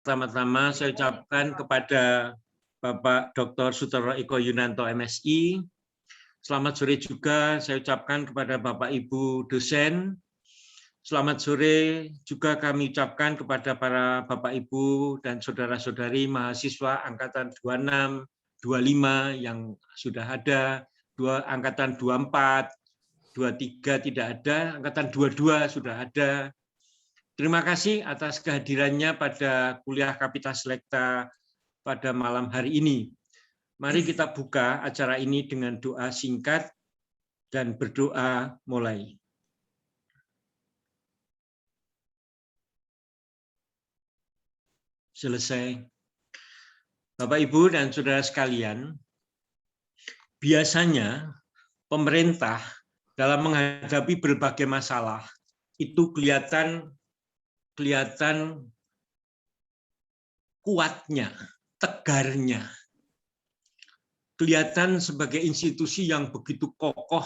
Pertama-tama saya ucapkan kepada Bapak Dr. Sutoro Eko Yunanto MSI. Selamat sore juga saya ucapkan kepada Bapak Ibu dosen. Selamat sore juga kami ucapkan kepada para Bapak Ibu dan saudara-saudari mahasiswa angkatan 26, 25 yang sudah ada, angkatan 24, 23 tidak ada, angkatan 22 sudah ada. Terima kasih atas kehadirannya pada kuliah Kapitas Lekta pada malam hari ini. Mari kita buka acara ini dengan doa singkat dan berdoa mulai. Selesai. Bapak, Ibu, dan saudara sekalian, biasanya pemerintah dalam menghadapi berbagai masalah itu kelihatan kuatnya, tegarnya, kelihatan sebagai institusi yang begitu kokoh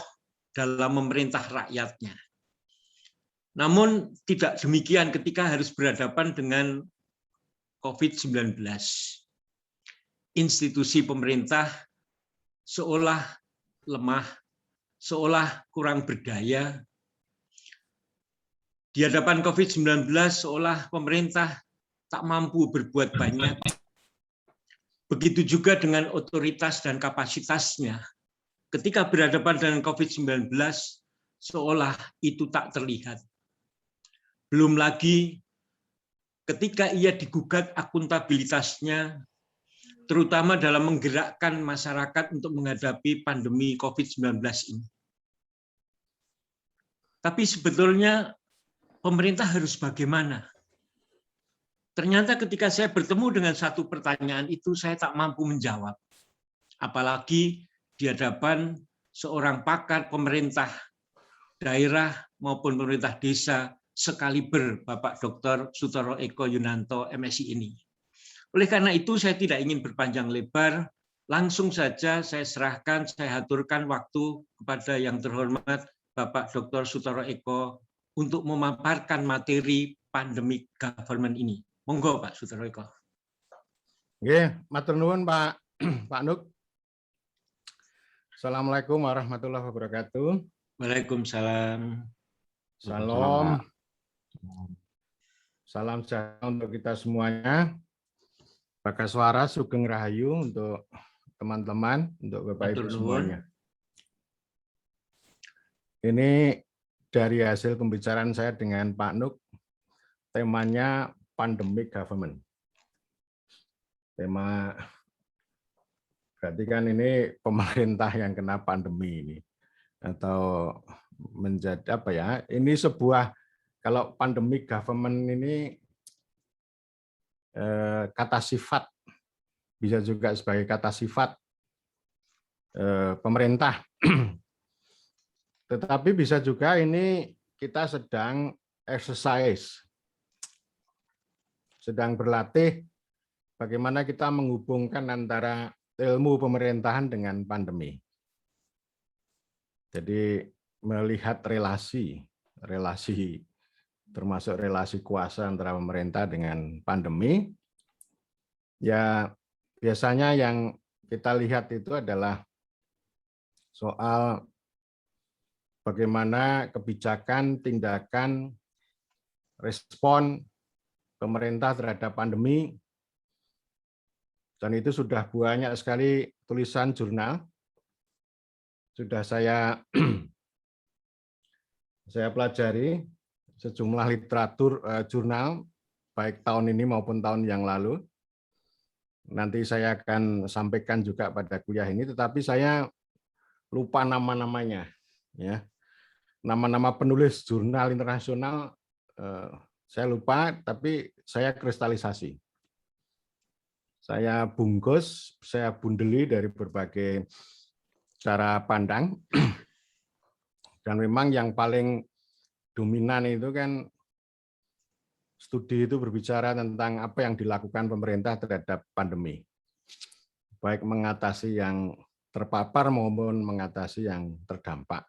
dalam memerintah rakyatnya. Namun tidak demikian ketika harus berhadapan dengan COVID-19. Institusi pemerintah seolah lemah, seolah kurang berdaya. Di hadapan COVID-19 seolah pemerintah tak mampu berbuat banyak. Begitu juga dengan otoritas dan kapasitasnya. Ketika berhadapan dengan COVID-19, seolah itu tak terlihat. Belum lagi ketika ia digugat akuntabilitasnya, terutama dalam menggerakkan masyarakat untuk menghadapi pandemi COVID-19 ini. Tapi sebetulnya pemerintah harus bagaimana? Ternyata ketika saya bertemu dengan satu pertanyaan itu, saya tak mampu menjawab. Apalagi di hadapan seorang pakar pemerintah daerah maupun pemerintah desa sekaliber Bapak Dr. Sutoro Eko Yunanto MSI ini. Oleh karena itu saya tidak ingin berpanjang lebar, langsung saja saya serahkan, saya haturkan waktu kepada yang terhormat Bapak Dr. Sutoro Eko untuk memaparkan materi pandemic government ini. Monggo Pak Sutoro Eko. Nggih, matur nuwun Pak Pak Nuk. Assalamualaikum warahmatullahi wabarakatuh. Waalaikumsalam. Salam. Salam sejahtera untuk kita semuanya. Bagaswara Sugeng Rahayu untuk teman-teman, untuk Bapak Ibu semuanya. Ini dari hasil pembicaraan saya dengan Pak Nuk, temanya pandemic government. Tema berarti kan ini pemerintah yang kena pandemi ini, atau menjadi apa ya? Ini sebuah, kalau pandemic government ini kata sifat, bisa juga sebagai kata sifat pemerintah. Tetapi bisa juga ini kita sedang exercise, sedang berlatih bagaimana kita menghubungkan antara ilmu pemerintahan dengan pandemi. Jadi melihat relasi termasuk relasi kuasa antara pemerintah dengan pandemi. Ya biasanya yang kita lihat itu adalah soal bagaimana kebijakan, tindakan, respon pemerintah terhadap pandemi. Dan itu sudah banyak sekali tulisan jurnal. Sudah saya pelajari sejumlah literatur jurnal, baik tahun ini maupun tahun yang lalu. Nanti saya akan sampaikan juga pada kuliah ini, tetapi saya lupa nama-namanya. Ya. Nama-nama penulis jurnal internasional saya lupa, tapi saya kristalisasi. Saya bungkus, saya bundeli dari berbagai cara pandang. Dan memang yang paling dominan itu kan studi itu berbicara tentang apa yang dilakukan pemerintah terhadap pandemi. Baik mengatasi yang terpapar maupun mengatasi yang terdampak.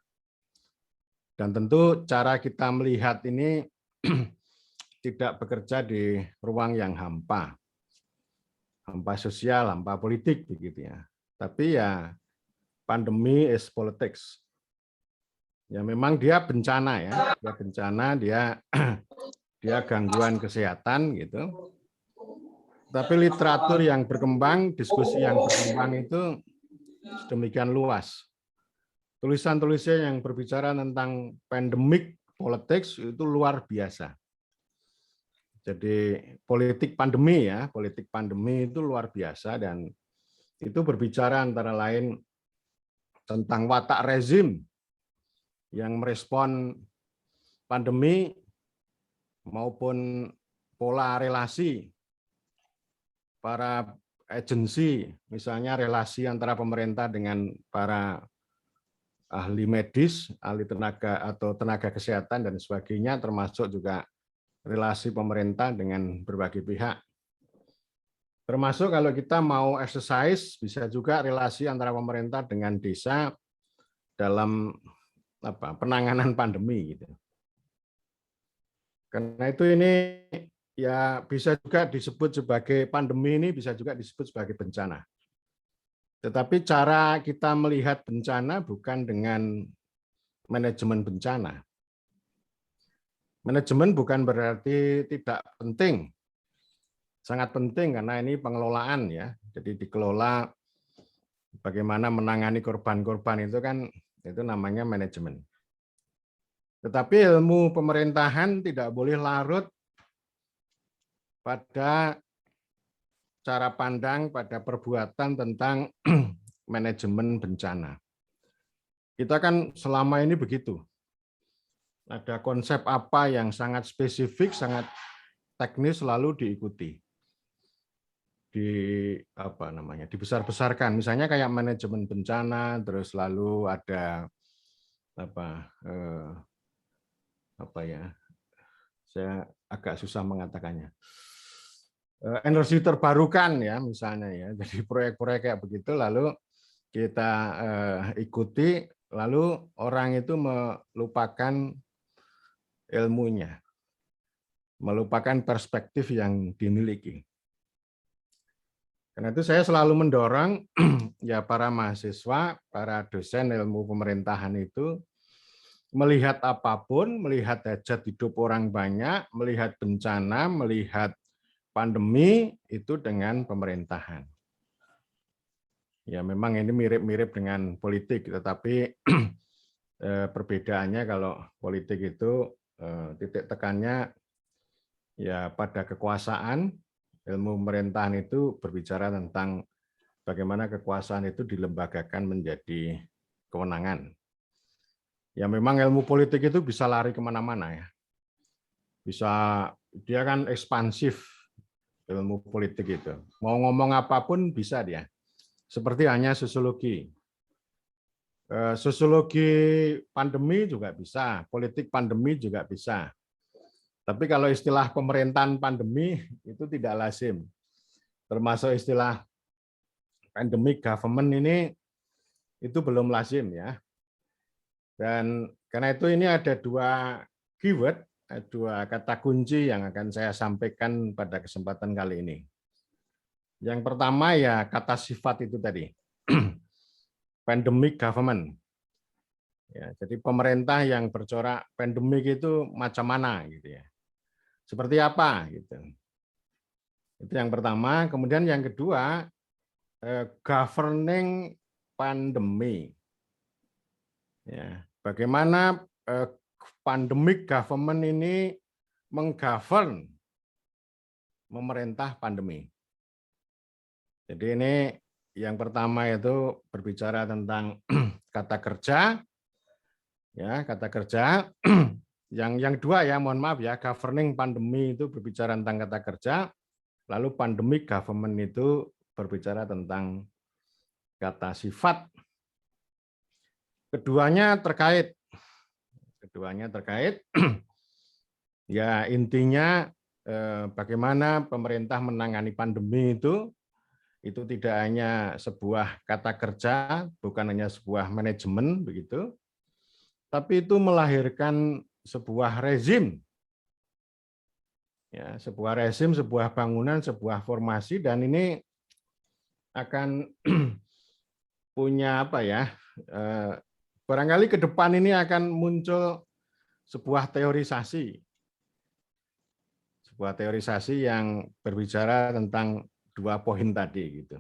Dan tentu cara kita melihat ini tidak bekerja di ruang yang hampa sosial, hampa politik begitu ya. Tapi ya pandemi is politics. Ya memang dia bencana ya, dia bencana, dia gangguan kesehatan gitu. Tapi literatur yang berkembang, diskusi yang berkembang itu sedemikian luas. Tulisan-tulisan yang berbicara tentang pandemic politics itu luar biasa. Jadi politik pandemi ya, politik pandemi itu luar biasa dan itu berbicara antara lain tentang watak rezim yang merespon pandemi maupun pola relasi para agensi, misalnya relasi antara pemerintah dengan para ahli medis, ahli tenaga atau tenaga kesehatan dan sebagainya, termasuk juga relasi pemerintah dengan berbagai pihak. Termasuk kalau kita mau exercise, bisa juga relasi antara pemerintah dengan desa dalam penanganan pandemi gitu. Karena itu ini ya bisa juga disebut sebagai pandemi, ini bisa juga disebut sebagai bencana. Tetapi cara kita melihat bencana bukan dengan manajemen bencana. Manajemen bukan berarti tidak penting. Sangat penting karena ini pengelolaan ya. Jadi dikelola bagaimana menangani korban-korban itu kan itu namanya manajemen. Tetapi ilmu pemerintahan tidak boleh larut pada cara pandang, pada perbuatan tentang manajemen bencana. Kita kan selama ini begitu. Ada konsep apa yang sangat spesifik, sangat teknis lalu diikuti. Dibesar-besarkan. Misalnya kayak manajemen bencana, terus lalu ada saya agak susah mengatakannya. Energi terbarukan ya misalnya ya. Jadi proyek-proyek kayak begitu lalu kita ikuti, lalu orang itu melupakan ilmunya, melupakan perspektif yang dimiliki. Karena itu saya selalu mendorong ya para mahasiswa, para dosen ilmu pemerintahan itu melihat apapun, melihat hajat hidup orang banyak, melihat bencana, melihat pandemi itu dengan pemerintahan. Ya memang ini mirip-mirip dengan politik, tetapi perbedaannya kalau politik itu titik tekannya ya pada kekuasaan, ilmu pemerintahan itu berbicara tentang bagaimana kekuasaan itu dilembagakan menjadi kewenangan. Ya memang ilmu politik itu bisa lari kemana-mana ya. Bisa, dia kan ekspansif ilmu politik itu. Mau ngomong apapun bisa dia. Seperti hanya sosiologi. Sosiologi pandemi juga bisa, politik pandemi juga bisa. Tapi kalau istilah pemerintahan pandemi itu tidak lazim. Termasuk istilah pandemic government ini itu belum lazim ya. Dan karena itu ini ada dua keyword, dua kata kunci yang akan saya sampaikan pada kesempatan kali ini. Yang pertama ya kata sifat itu tadi, pandemic government. Ya, jadi pemerintah yang bercorak pandemik itu macam mana gitu ya. Seperti apa gitu. Itu yang pertama. Kemudian yang kedua, governing pandemi. Ya, bagaimana pandemic government ini menggovern memerintah pandemi. Jadi ini yang pertama itu berbicara tentang kata kerja, ya kata kerja. Yang dua ya, mohon maaf ya, governing pandemi itu berbicara tentang kata kerja, lalu pandemic government itu berbicara tentang kata sifat. Keduanya terkait. Ya intinya bagaimana pemerintah menangani pandemi itu tidak hanya sebuah kata kerja, bukan hanya sebuah manajemen begitu, tapi itu melahirkan sebuah rezim Ya, sebuah rezim, sebuah bangunan, sebuah formasi, dan ini akan punya apa ya? Barangkali ke depan ini akan muncul sebuah teorisasi yang berbicara tentang 2 poin tadi gitu.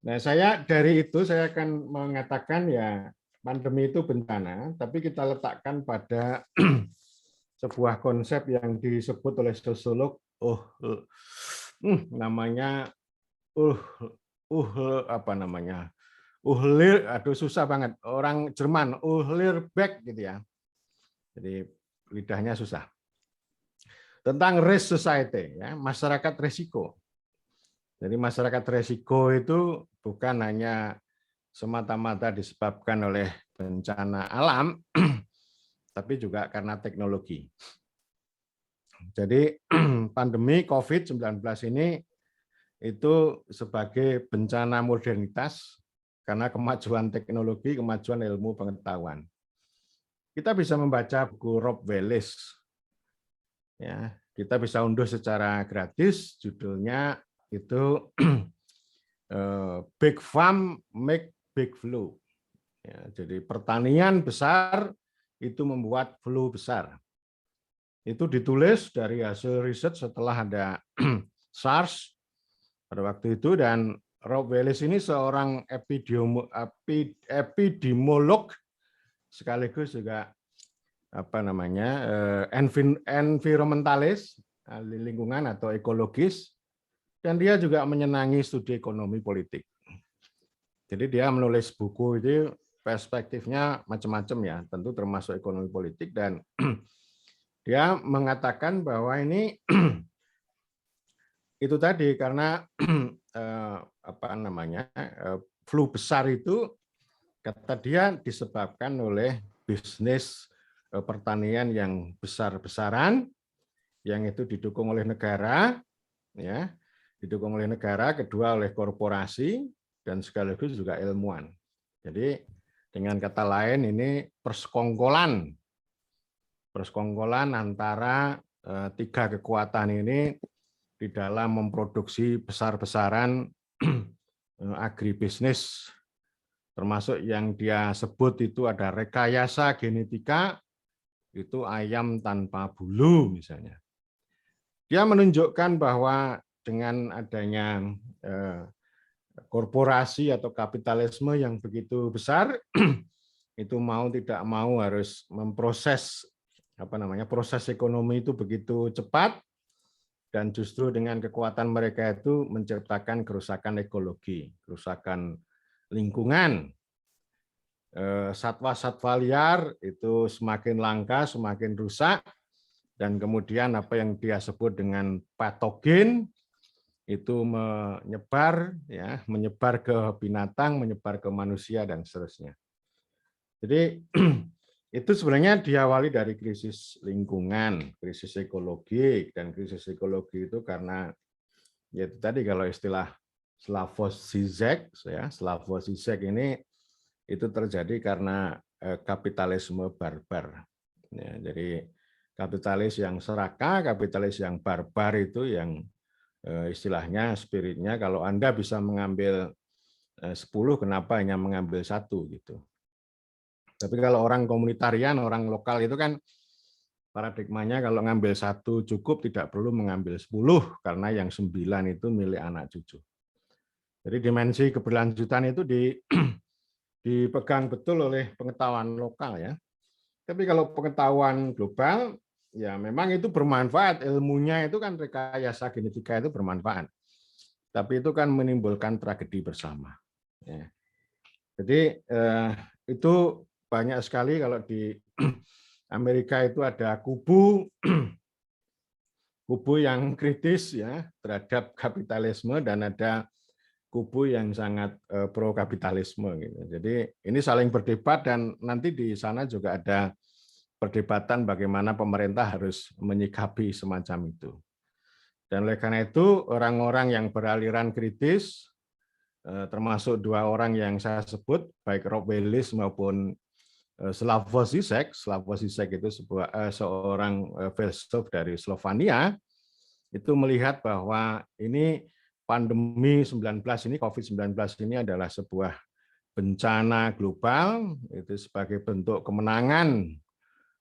Nah, dari itu saya akan mengatakan ya pandemi itu bencana, tapi kita letakkan pada sebuah konsep yang disebut oleh sosiolog, namanya apa namanya? Aduh susah banget. Orang Jerman, Beck gitu ya. Jadi lidahnya susah. Tentang risk society, ya, masyarakat resiko. Jadi masyarakat resiko itu bukan hanya semata-mata disebabkan oleh bencana alam, tapi juga karena teknologi. Jadi pandemi COVID-19 ini itu sebagai bencana modernitas karena kemajuan teknologi, kemajuan ilmu pengetahuan. Kita bisa membaca buku Rob Wallace. Ya, kita bisa unduh secara gratis, judulnya itu Big Farm Make Big Flu. Ya, jadi pertanian besar itu membuat flu besar. Itu ditulis dari hasil riset setelah ada SARS pada waktu itu, dan Rob Wallace ini seorang epidemiolog sekaligus juga apa namanya environmentalis, ahli lingkungan atau ekologis, dan dia juga menyenangi studi ekonomi politik. Jadi dia menulis buku itu perspektifnya macam-macam ya, tentu termasuk ekonomi politik, dan dia mengatakan bahwa ini itu tadi karena apa namanya flu besar itu kata dia disebabkan oleh bisnis pertanian yang besar-besaran, yang itu didukung oleh negara, ya, didukung oleh negara, kedua oleh korporasi, dan sekaligus juga ilmuwan. Jadi dengan kata lain ini persekongkolan antara 3 kekuatan ini di dalam memproduksi besar-besaran agribisnis, termasuk yang dia sebut itu ada rekayasa genetika, itu ayam tanpa bulu misalnya. Dia menunjukkan bahwa dengan adanya korporasi atau kapitalisme yang begitu besar, itu mau tidak mau harus memproses proses ekonomi itu begitu cepat, dan justru dengan kekuatan mereka itu menciptakan kerusakan ekologi, kerusakan lingkungan. Satwa-satwa liar itu semakin langka, semakin rusak, dan kemudian apa yang dia sebut dengan patogen itu menyebar ke binatang, menyebar ke manusia, dan seterusnya. Jadi itu sebenarnya diawali dari krisis lingkungan, krisis ekologi, dan krisis ekologi itu karena ya itu tadi kalau istilah Slavoj Žižek, ya, Slavoj Žižek ini itu terjadi karena kapitalisme barbar. Ya, jadi kapitalis yang serakah, kapitalis yang barbar itu yang istilahnya spiritnya kalau Anda bisa mengambil 10, kenapa hanya mengambil 1 gitu. Tapi kalau orang komunitarian, orang lokal itu kan paradigmanya kalau ngambil 1 cukup, tidak perlu mengambil 10 karena yang 9 itu milik anak cucu. Jadi dimensi keberlanjutan itu dipegang betul oleh pengetahuan lokal ya. Tapi kalau pengetahuan global ya memang itu bermanfaat, ilmunya itu kan rekayasa genetika itu bermanfaat. Tapi itu kan menimbulkan tragedi bersama. Ya. Jadi itu banyak sekali kalau di Amerika itu ada kubu yang kritis ya terhadap kapitalisme, dan ada kubu yang sangat pro kapitalisme gitu. Jadi ini saling berdebat, dan nanti di sana juga ada perdebatan bagaimana pemerintah harus menyikapi semacam itu. Dan oleh karena itu orang-orang yang beraliran kritis, termasuk 2 orang yang saya sebut, baik Rob Wallace maupun Slavoj Žižek itu seorang filsuf dari Slovenia, itu melihat bahwa ini pandemi 19 ini, COVID-19 ini adalah sebuah bencana global, itu sebagai bentuk kemenangan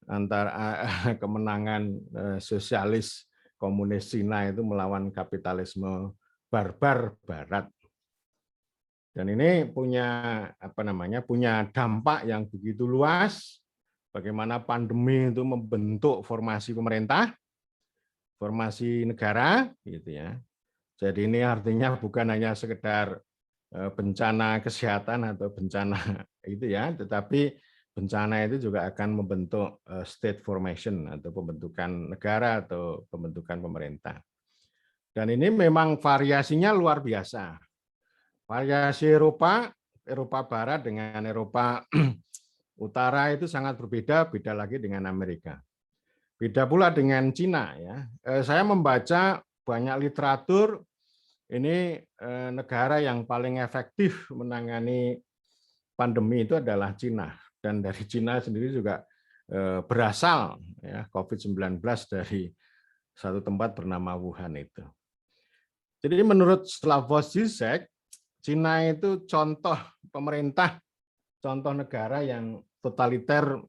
antara kemenangan sosialis komunis Cina itu melawan kapitalisme barbar Barat. Dan ini punya punya dampak yang begitu luas, bagaimana pandemi itu membentuk formasi pemerintah, formasi negara, gitu ya. Jadi ini artinya bukan hanya sekedar bencana kesehatan atau bencana itu ya, tetapi bencana itu juga akan membentuk state formation atau pembentukan negara atau pembentukan pemerintah. Dan ini memang variasinya luar biasa. Variasi Eropa Barat dengan Eropa Utara itu sangat berbeda, beda lagi dengan Amerika. Beda pula dengan Cina ya. Saya membaca banyak literatur, ini negara yang paling efektif menangani pandemi itu adalah Cina. Dan dari Cina sendiri juga berasal ya COVID-19 dari satu tempat bernama Wuhan itu. Jadi menurut Slavoj Žižek, Cina itu contoh pemerintah, contoh negara yang totaliter,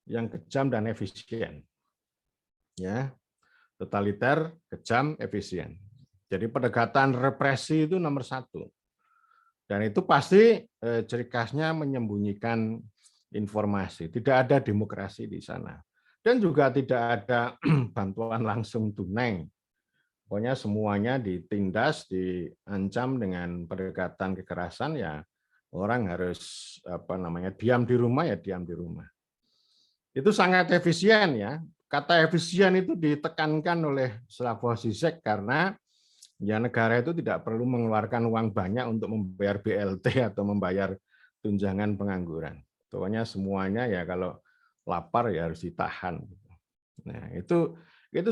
yang kejam dan efisien. Ya, totaliter, kejam, efisien. Jadi pendekatan represi itu nomor 1. Dan itu pasti ciri khasnya menyembunyikan informasi. Tidak ada demokrasi di sana. Dan juga tidak ada bantuan langsung tunai. Pokoknya semuanya ditindas, diancam dengan pendekatan kekerasan, ya orang harus diam di rumah, ya diam di rumah. Itu sangat efisien ya. Kata efisien itu ditekankan oleh Slavoj Žižek karena ya negara itu tidak perlu mengeluarkan uang banyak untuk membayar BLT atau membayar tunjangan pengangguran. Pokoknya semuanya ya kalau lapar ya harus ditahan. Nah, itu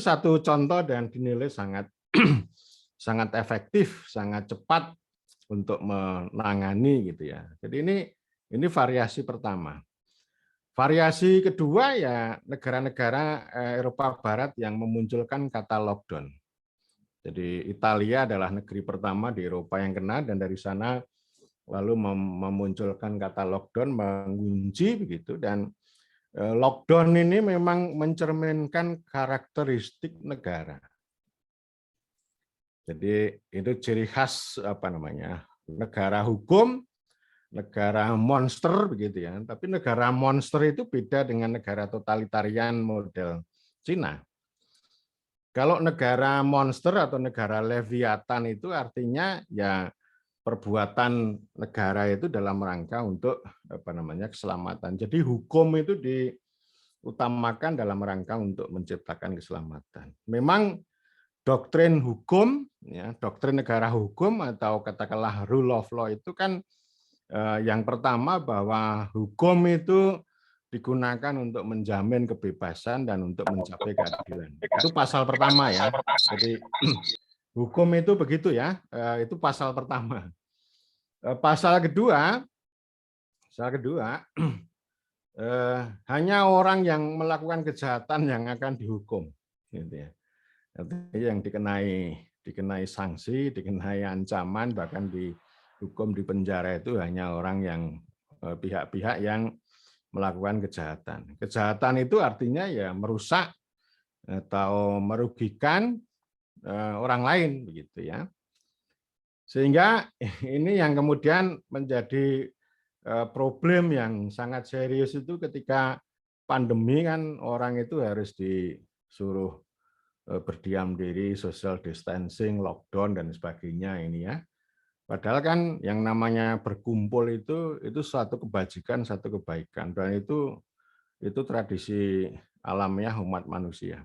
satu contoh dan dinilai sangat sangat efektif, sangat cepat untuk menangani gitu ya. Jadi ini variasi pertama. Variasi kedua ya negara-negara Eropa Barat yang memunculkan kata lockdown. Jadi Italia adalah negeri pertama di Eropa yang kena, dan dari sana lalu memunculkan kata lockdown, mengunci begitu. Dan lockdown ini memang mencerminkan karakteristik negara. Jadi itu ciri khas negara hukum, negara monster begitu ya. Tapi negara monster itu beda dengan negara totalitarian model Cina. Kalau negara monster atau negara leviatan itu artinya ya perbuatan negara itu dalam rangka untuk keselamatan. Jadi hukum itu diutamakan dalam rangka untuk menciptakan keselamatan. Memang doktrin hukum, ya, doktrin negara hukum atau katakanlah rule of law itu kan yang pertama bahwa hukum itu digunakan untuk menjamin kebebasan dan untuk mencapai keadilan. Itu pasal pertama ya. Jadi hukum itu begitu ya. Itu pasal pertama. Pasal kedua hanya orang yang melakukan kejahatan yang akan dihukum, gitu ya. Yang dikenai sanksi, dikenai ancaman, bahkan dihukum di penjara itu hanya orang yang pihak-pihak yang melakukan kejahatan. Kejahatan itu artinya ya merusak atau merugikan orang lain begitu ya. Sehingga ini yang kemudian menjadi problem yang sangat serius itu ketika pandemi kan orang itu harus disuruh berdiam diri, social distancing, lockdown dan sebagainya ini ya. Padahal kan yang namanya berkumpul itu suatu kebajikan, satu kebaikan, dan itu tradisi alamiah umat manusia.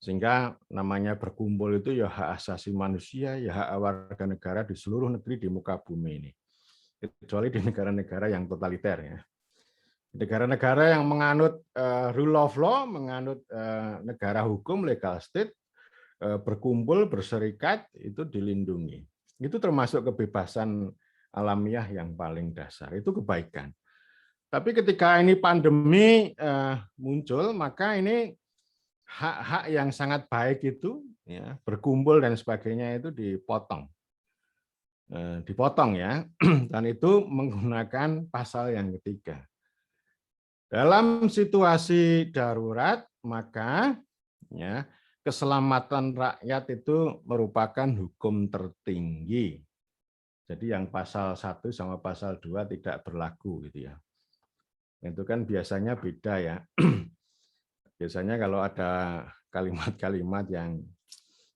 Sehingga namanya berkumpul itu ya hak asasi manusia, ya hak warga negara di seluruh negeri di muka bumi ini. Kecuali di negara-negara yang totaliter ya. Negara-negara yang menganut rule of law, menganut negara hukum, legal state, berkumpul, berserikat itu dilindungi. Itu termasuk kebebasan alamiah yang paling dasar, itu kebaikan. Tapi ketika ini pandemi muncul, maka ini hak-hak yang sangat baik itu, ya, berkumpul dan sebagainya itu dipotong ya, dan itu menggunakan pasal yang ketiga. Dalam situasi darurat, maka ya, keselamatan rakyat itu merupakan hukum tertinggi. Jadi yang pasal 1 sama pasal 2 tidak berlaku gitu ya. Itu kan biasanya beda ya. Biasanya kalau ada kalimat-kalimat yang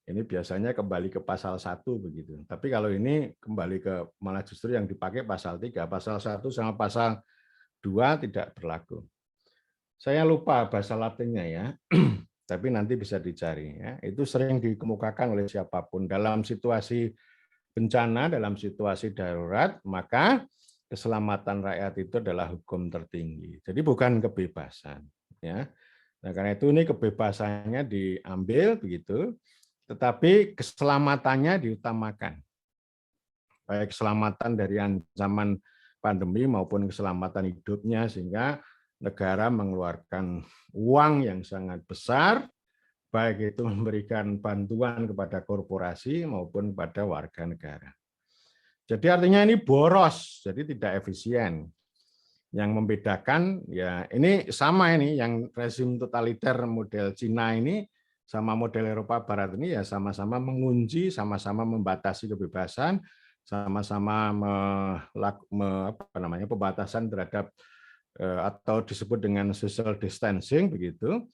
ini biasanya kembali ke pasal 1 begitu. Tapi kalau ini kembali ke malah justru yang dipakai pasal 3. Pasal 1 sama pasal 2 tidak berlaku. Saya lupa bahasa Latinnya ya. Tapi nanti bisa dicari ya. Itu sering dikemukakan oleh siapapun dalam situasi bencana, dalam situasi darurat, maka keselamatan rakyat itu adalah hukum tertinggi. Jadi bukan kebebasan ya. Nah, karena itu ini kebebasannya diambil begitu, tetapi keselamatannya diutamakan. Baik keselamatan dari ancaman pandemi maupun keselamatan hidupnya, sehingga negara mengeluarkan uang yang sangat besar, baik itu memberikan bantuan kepada korporasi maupun kepada warga negara. Jadi artinya ini boros, jadi tidak efisien. Yang membedakan ya ini sama ini yang rezim totaliter model Cina ini sama model Eropa Barat ini ya sama-sama mengunci, sama-sama membatasi kebebasan, sama-sama pembatasan terhadap atau disebut dengan social distancing begitu.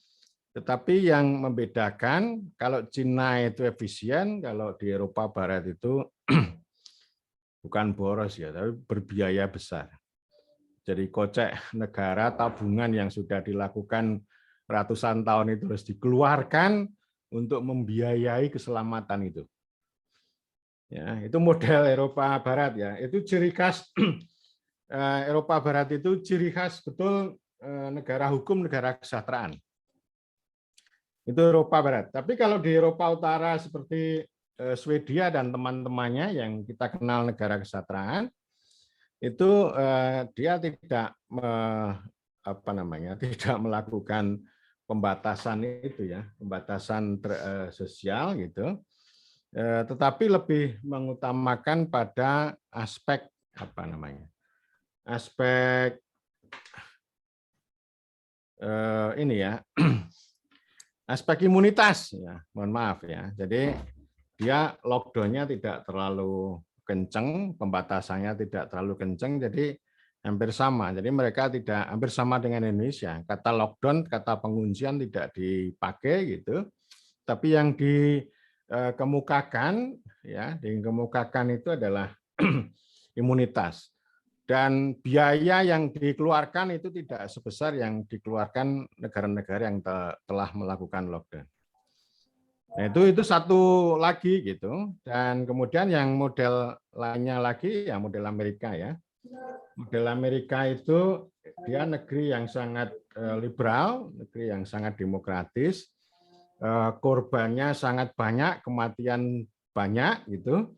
Tetapi yang membedakan kalau Cina itu efisien, kalau di Eropa Barat itu bukan boros ya, tapi berbiaya besar. Jadi kocek negara tabungan yang sudah dilakukan ratusan tahun itu harus dikeluarkan untuk membiayai keselamatan itu. Ya, itu model Eropa Barat ya. Itu ciri khas Eropa Barat itu ciri khas betul negara hukum, negara kesejahteraan. Itu Eropa Barat. Tapi kalau di Eropa Utara seperti Swedia dan teman-temannya yang kita kenal negara kesejahteraan, itu dia tidak tidak melakukan pembatasan itu ya, pembatasan sosial gitu, tetapi lebih mengutamakan pada aspek aspek ini ya, aspek imunitas ya, mohon maaf ya. Jadi dia lockdown-nya tidak terlalu kenceng, pembatasannya tidak terlalu kenceng, jadi hampir sama. Jadi mereka tidak hampir sama dengan Indonesia. Kata lockdown, kata penguncian tidak dipakai gitu. Tapi yang dikemukakan ya, dikemukakan itu adalah imunitas. Dan biaya yang dikeluarkan itu tidak sebesar yang dikeluarkan negara-negara yang telah melakukan lockdown. Nah, itu satu lagi gitu. Dan kemudian yang model lainnya lagi ya model Amerika ya. Model Amerika itu dia negeri yang sangat liberal, negeri yang sangat demokratis, korbannya sangat banyak, kematian banyak gitu.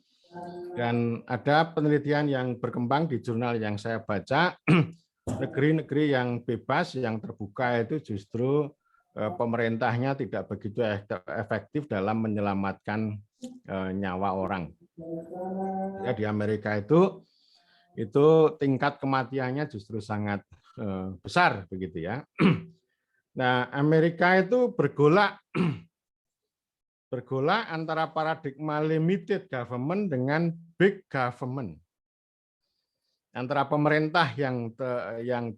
Dan ada penelitian yang berkembang di jurnal yang saya baca, negeri-negeri yang bebas, yang terbuka itu justru pemerintahnya tidak begitu efektif dalam menyelamatkan nyawa orang. Ya, di Amerika itu tingkat kematiannya justru sangat besar begitu ya. Nah, Amerika itu bergolak antara paradigma limited government dengan big government. Antara pemerintah yang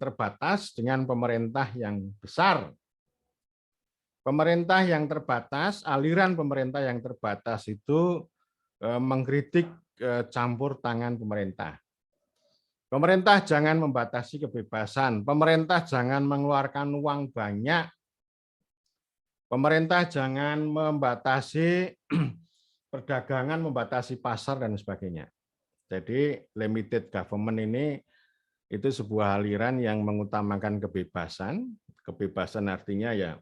terbatas dengan pemerintah yang besar. Pemerintah yang terbatas, aliran pemerintah yang terbatas itu mengkritik campur tangan pemerintah. Pemerintah jangan membatasi kebebasan, pemerintah jangan mengeluarkan uang banyak, pemerintah jangan membatasi perdagangan, membatasi pasar dan sebagainya. Jadi limited government ini itu sebuah aliran yang mengutamakan kebebasan. Kebebasan artinya ya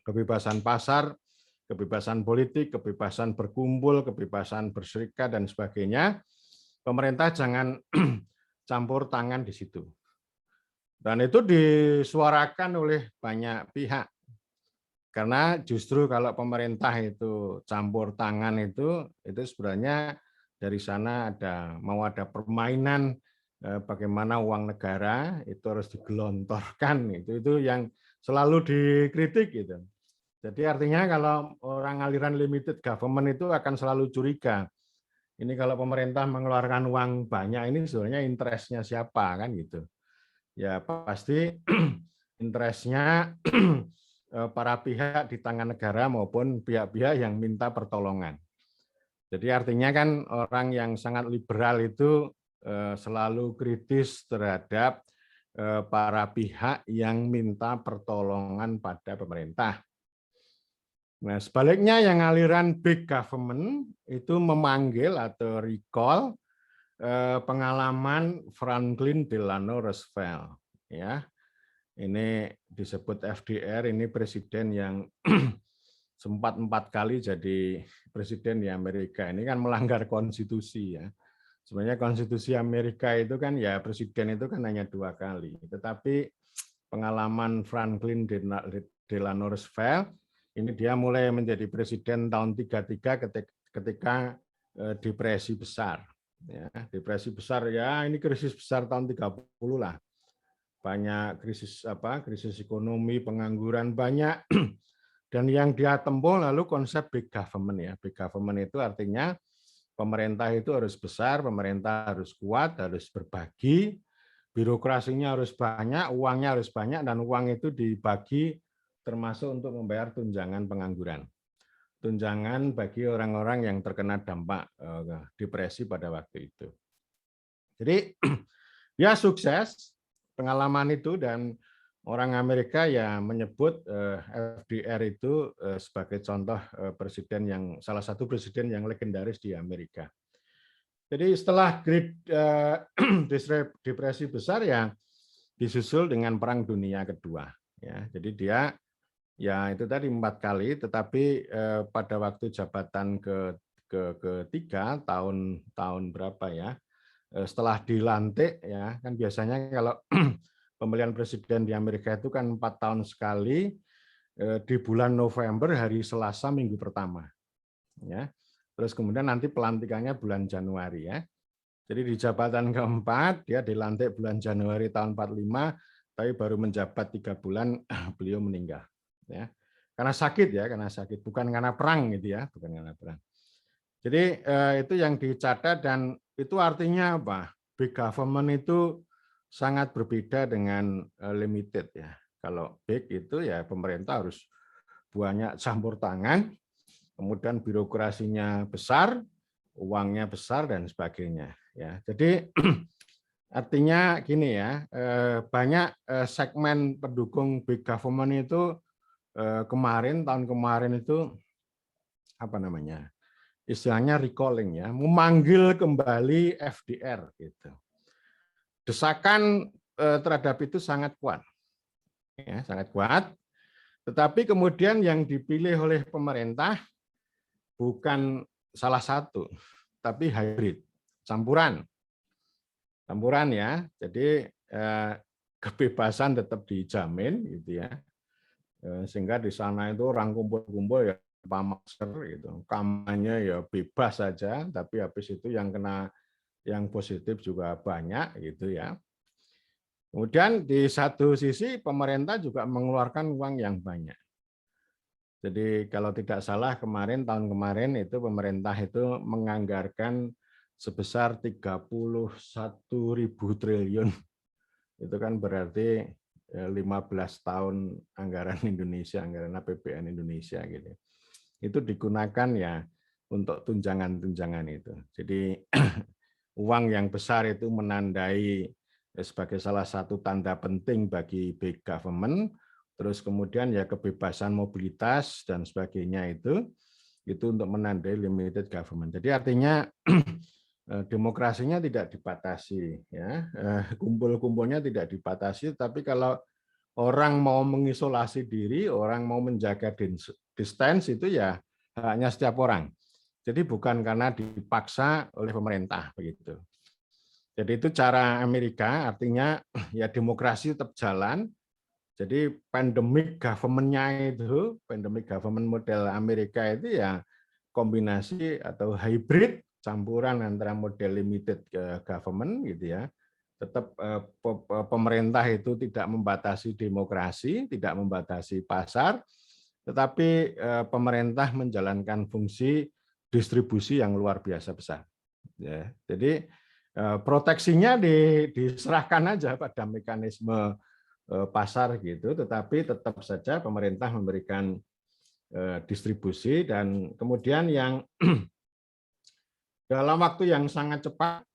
kebebasan pasar, kebebasan politik, kebebasan berkumpul, kebebasan berserikat, dan sebagainya. Pemerintah jangan campur tangan di situ. Dan itu disuarakan oleh banyak pihak. Karena justru kalau pemerintah itu campur tangan itu sebenarnya dari sana ada permainan bagaimana uang negara itu harus digelontorkan, itu yang selalu dikritik gitu. Jadi artinya kalau orang aliran limited government itu akan selalu curiga. Ini kalau pemerintah mengeluarkan uang banyak ini sebenarnya interestnya siapa kan gitu. Ya pasti interestnya para pihak di tangan negara maupun pihak-pihak yang minta pertolongan. Jadi artinya kan orang yang sangat liberal itu selalu kritis terhadap para pihak yang minta pertolongan pada pemerintah. Nah, sebaliknya yang aliran big government itu memanggil atau recall pengalaman Franklin Delano Roosevelt, ya. Ini disebut FDR, ini presiden yang sempat 4 kali jadi presiden di Amerika. Ini kan melanggar konstitusi ya. Sebenarnya konstitusi Amerika itu kan ya presiden itu kan hanya 2 kali. Tetapi pengalaman Franklin Delano Roosevelt, ini dia mulai menjadi presiden tahun 33 ketika depresi besar. Ya, depresi besar ya, ini krisis besar tahun 30 lah. Banyak krisis ekonomi, pengangguran banyak, dan yang dia tempuh lalu konsep big government ya. Big government itu artinya pemerintah itu harus besar, pemerintah harus kuat, harus berbagi, birokrasinya harus banyak, uangnya harus banyak, dan uang itu dibagi termasuk untuk membayar tunjangan pengangguran. Tunjangan bagi orang-orang yang terkena dampak depresi pada waktu itu. Jadi dia sukses pengalaman itu, dan orang Amerika ya menyebut FDR itu sebagai contoh presiden yang salah satu presiden yang legendaris di Amerika. Jadi setelah Great Depresi besar ya disusul dengan Perang Dunia Kedua. Ya, jadi dia ya itu tadi 4 kali, tetapi pada waktu jabatan ketiga tahun berapa ya? Setelah dilantik ya kan biasanya kalau pemilihan presiden di Amerika itu kan 4 tahun sekali di bulan November hari Selasa minggu pertama ya, terus kemudian nanti pelantikannya bulan Januari ya. Jadi di jabatan keempat dia dilantik bulan Januari tahun 45, tapi baru menjabat 3 bulan beliau meninggal ya, karena sakit bukan karena perang gitu ya, bukan karena perang. Jadi itu yang dicatat, dan itu artinya apa? Big government itu sangat berbeda dengan limited ya. Kalau big itu ya pemerintah harus banyak campur tangan, kemudian birokrasinya besar, uangnya besar dan sebagainya. Ya, jadi artinya gini ya, banyak segmen pendukung big government itu tahun kemarin itu apa namanya? Istilahnya recalling ya, memanggil kembali FDR gitu. Desakan terhadap itu sangat kuat. Ya, sangat kuat. Tetapi kemudian yang dipilih oleh pemerintah bukan salah satu, tapi hybrid, campuran. Campuran ya. Jadi kebebasan tetap dijamin gitu ya. Sehingga di sana itu orang kumpul-kumpul ya masker gitu, kampanye ya bebas saja, tapi habis itu yang kena yang positif juga banyak gitu ya. Kemudian di satu sisi pemerintah juga mengeluarkan uang yang banyak. Jadi kalau tidak salah tahun kemarin itu pemerintah itu menganggarkan sebesar 31.000 triliun. Itu kan berarti 15 tahun anggaran Indonesia, anggaran APBN Indonesia gitu. Itu digunakan ya untuk tunjangan-tunjangan itu. Jadi uang yang besar itu menandai sebagai salah satu tanda penting bagi big government, terus kemudian ya kebebasan mobilitas dan sebagainya itu untuk menandai limited government. Jadi artinya demokrasinya tidak dibatasi ya, kumpul-kumpulnya tidak dibatasi, tapi kalau orang mau mengisolasi diri, orang mau menjaga distance itu ya haknya setiap orang. Jadi bukan karena dipaksa oleh pemerintah begitu. Jadi itu cara Amerika, artinya ya demokrasi tetap jalan. Jadi pandemic government-nya itu, pandemic government model Amerika itu ya kombinasi atau hybrid campuran antara model limited government gitu ya. Tetap pemerintah itu tidak membatasi demokrasi, tidak membatasi pasar, tetapi pemerintah menjalankan fungsi distribusi yang luar biasa besar. Ya, jadi proteksinya diserahkan aja pada mekanisme pasar gitu, tetapi tetap saja pemerintah memberikan distribusi dan kemudian yang dalam waktu yang sangat cepat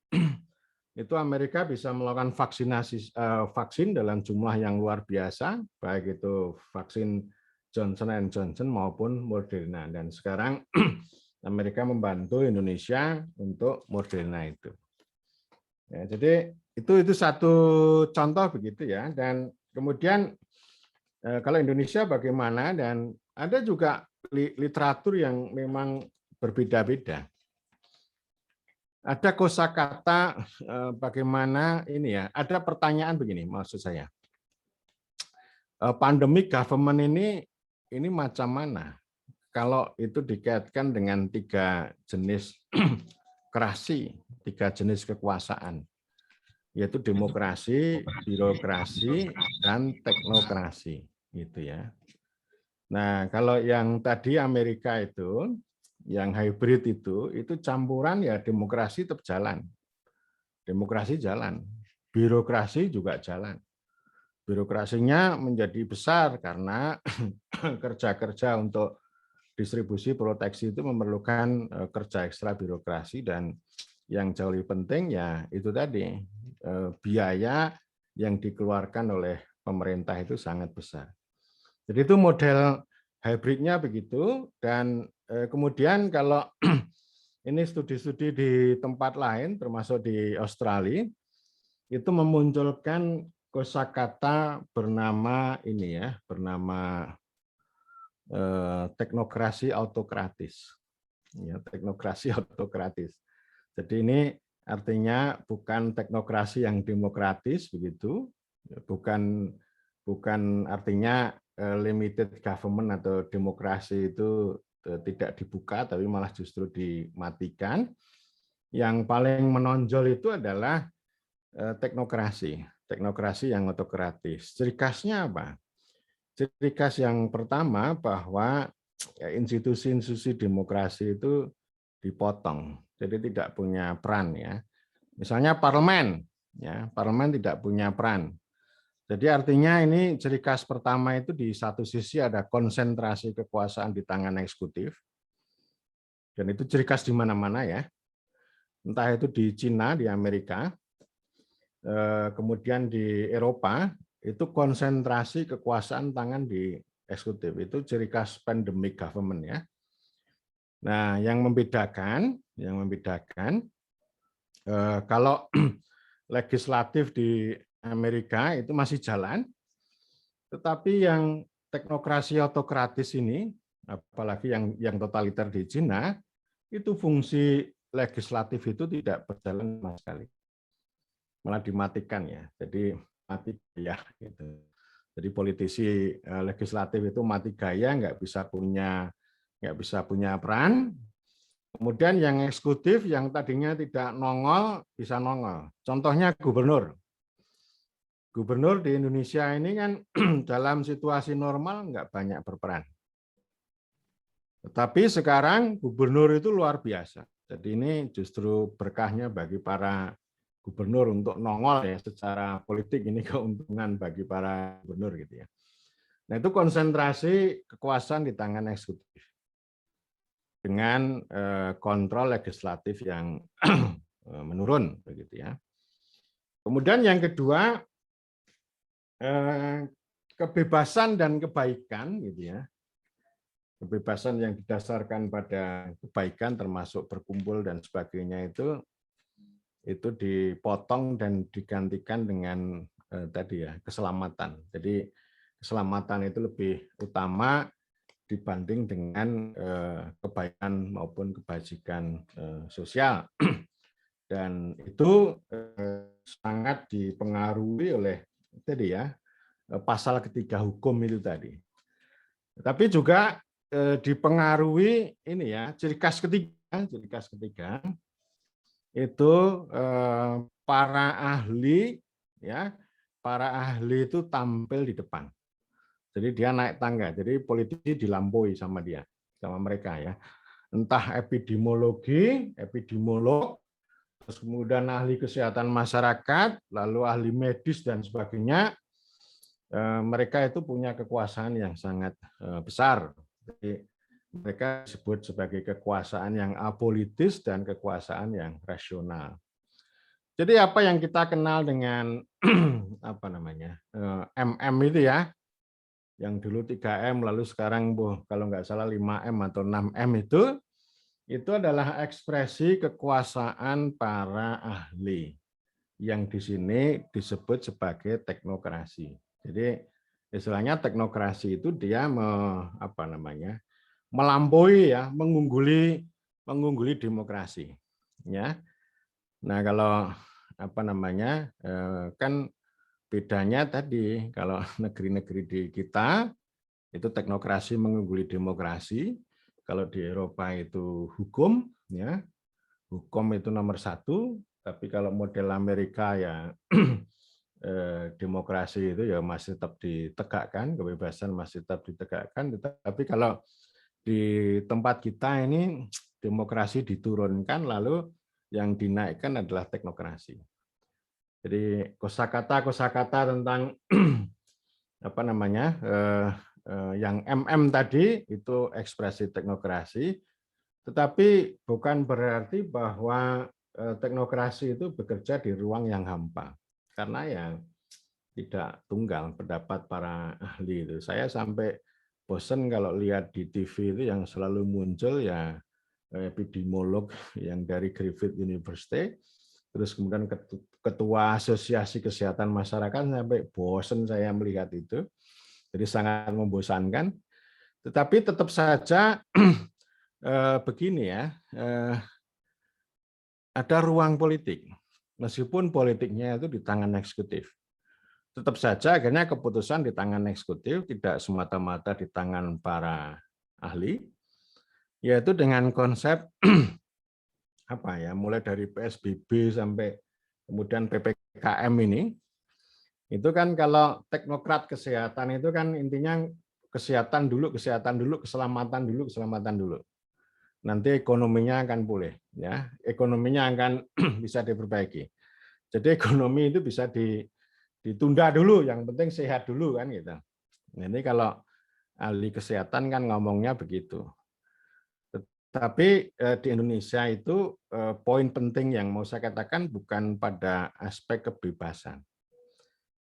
itu Amerika bisa melakukan vaksin dalam jumlah yang luar biasa, baik itu vaksin Johnson & Johnson maupun Moderna. Dan sekarang Amerika membantu Indonesia untuk Moderna itu. Ya, jadi itu satu contoh begitu ya. Dan kemudian kalau Indonesia bagaimana, dan ada juga literatur yang memang berbeda-beda. Ada kosakata bagaimana ini ya, ada pertanyaan begini maksud saya. Pandemic government ini macam mana? Kalau itu dikaitkan dengan 3 jenis kerasi, 3 jenis kekuasaan, yaitu demokrasi, birokrasi, dan teknokrasi, gitu ya. Nah, kalau yang tadi Amerika itu, yang hybrid itu campuran ya demokrasi tetap jalan. Demokrasi jalan, birokrasi juga jalan. Birokrasinya menjadi besar karena kerja-kerja untuk distribusi proteksi itu memerlukan kerja ekstra birokrasi, dan yang jauh lebih penting ya itu tadi, biaya yang dikeluarkan oleh pemerintah itu sangat besar. Jadi itu model hybridnya begitu. Dan kemudian kalau ini studi-studi di tempat lain termasuk di Australia itu memunculkan kosakata bernama ini ya, bernama teknokrasi autokratis. Ya, teknokrasi autokratis. Jadi ini artinya bukan teknokrasi yang demokratis begitu, bukan artinya limited government atau demokrasi itu tidak dibuka, tapi malah justru dimatikan. Yang paling menonjol itu adalah teknokrasi yang autokratis. Ciri khasnya apa? Ciri khas yang pertama bahwa institusi-institusi demokrasi itu dipotong, jadi tidak punya peran ya. Misalnya parlemen, ya parlemen tidak punya peran. Jadi artinya ini ciri khas pertama itu di satu sisi ada konsentrasi kekuasaan di tangan eksekutif, dan itu ciri khas di mana-mana ya. Entah itu di Cina, di Amerika, kemudian di Eropa, itu konsentrasi kekuasaan tangan di eksekutif. Itu ciri khas pandemic government ya. Nah, yang membedakan kalau legislatif di Amerika itu masih jalan, tetapi yang teknokrasi autokratis ini, apalagi yang totaliter di Cina, itu fungsi legislatif itu tidak berjalan sama sekali, malah dimatikan ya. Jadi mati gaya gitu. Jadi politisi legislatif itu mati gaya, nggak bisa punya peran. Kemudian yang eksekutif yang tadinya tidak nongol bisa nongol. Contohnya gubernur. Gubernur di Indonesia ini kan dalam situasi normal nggak banyak berperan. Tetapi sekarang gubernur itu luar biasa. Jadi ini justru berkahnya bagi para gubernur untuk nongol ya, secara politik ini keuntungan bagi para gubernur gitu ya. Nah, itu konsentrasi kekuasaan di tangan eksekutif dengan kontrol legislatif yang menurun begitu ya. Kemudian yang kedua, kebebasan dan kebaikan gitu ya. Kebebasan yang didasarkan pada kebaikan termasuk berkumpul dan sebagainya itu dipotong dan digantikan dengan tadi ya, keselamatan. Jadi keselamatan itu lebih utama dibanding dengan kebaikan maupun kebajikan sosial. Dan itu sangat dipengaruhi oleh tadi ya, pasal ketiga hukum itu tadi. Tapi juga dipengaruhi ini ya, ciri khas ketiga itu para ahli ya, para ahli itu tampil di depan. Jadi dia naik tangga, jadi politisi dilampaui sama dia, sama mereka ya. Entah epidemiolog, terus kemudian ahli kesehatan masyarakat, lalu ahli medis dan sebagainya. Mereka itu punya kekuasaan yang sangat besar. Jadi mereka disebut sebagai kekuasaan yang apolitis dan kekuasaan yang rasional. Jadi apa yang kita kenal dengan apa namanya MM itu ya, yang dulu 3M lalu sekarang kalau nggak salah 5M atau 6M itu adalah ekspresi kekuasaan para ahli yang di sini disebut sebagai teknokrasi. Jadi istilahnya teknokrasi itu dia melampaui ya, mengungguli demokrasi ya. Nah, kalau kan bedanya tadi kalau negeri-negeri di kita itu teknokrasi mengungguli demokrasi, kalau di Eropa itu hukum ya, hukum itu nomor 1, tapi kalau model Amerika ya demokrasi itu ya masih tetap ditegakkan, kebebasan masih tetap ditegakkan, tapi kalau di tempat kita ini demokrasi diturunkan, lalu yang dinaikkan adalah teknokrasi. Jadi kosakata tentang yang MM tadi itu ekspresi teknokrasi, tetapi bukan berarti bahwa teknokrasi itu bekerja di ruang yang hampa, karena ya tidak tunggal pendapat para ahli itu. Saya sampai bosan kalau lihat di TV itu yang selalu muncul ya epidemiolog yang dari Griffith University, terus kemudian ketua Asosiasi Kesehatan Masyarakat, sampai bosan saya melihat itu. Jadi sangat membosankan. Tetapi tetap saja begini ya, ada ruang politik. Meskipun politiknya itu di tangan eksekutif. Tetap saja akhirnya keputusan di tangan eksekutif, tidak semata-mata di tangan para ahli, yaitu dengan konsep mulai dari PSBB sampai kemudian PPKM ini, itu kan kalau teknokrat kesehatan itu kan intinya kesehatan dulu, keselamatan dulu. Nanti ekonominya akan pulih, ya, ekonominya akan bisa diperbaiki. Jadi ekonomi itu bisa ditunda dulu, yang penting sehat dulu kan gitu. Ini kalau ahli kesehatan kan ngomongnya begitu. Tapi di Indonesia itu poin penting yang mau saya katakan bukan pada aspek kebebasan.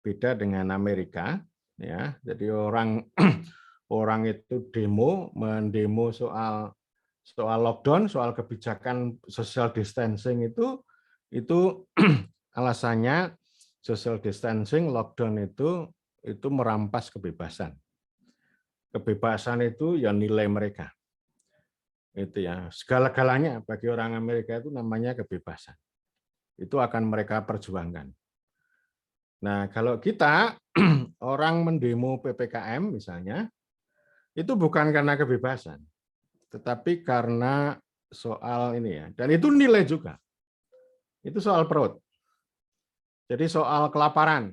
Beda dengan Amerika, ya. Jadi orang itu mendemo soal lockdown, soal kebijakan social distancing itu alasannya social distancing, lockdown itu merampas kebebasan. Kebebasan itu ya nilai mereka. Itu ya, segala-galanya bagi orang Amerika itu namanya kebebasan. Itu akan mereka perjuangkan. Nah, kalau kita orang mendemo PPKM misalnya, itu bukan karena kebebasan, tetapi karena soal ini ya. Dan itu nilai juga. Itu soal perut. Jadi soal kelaparan.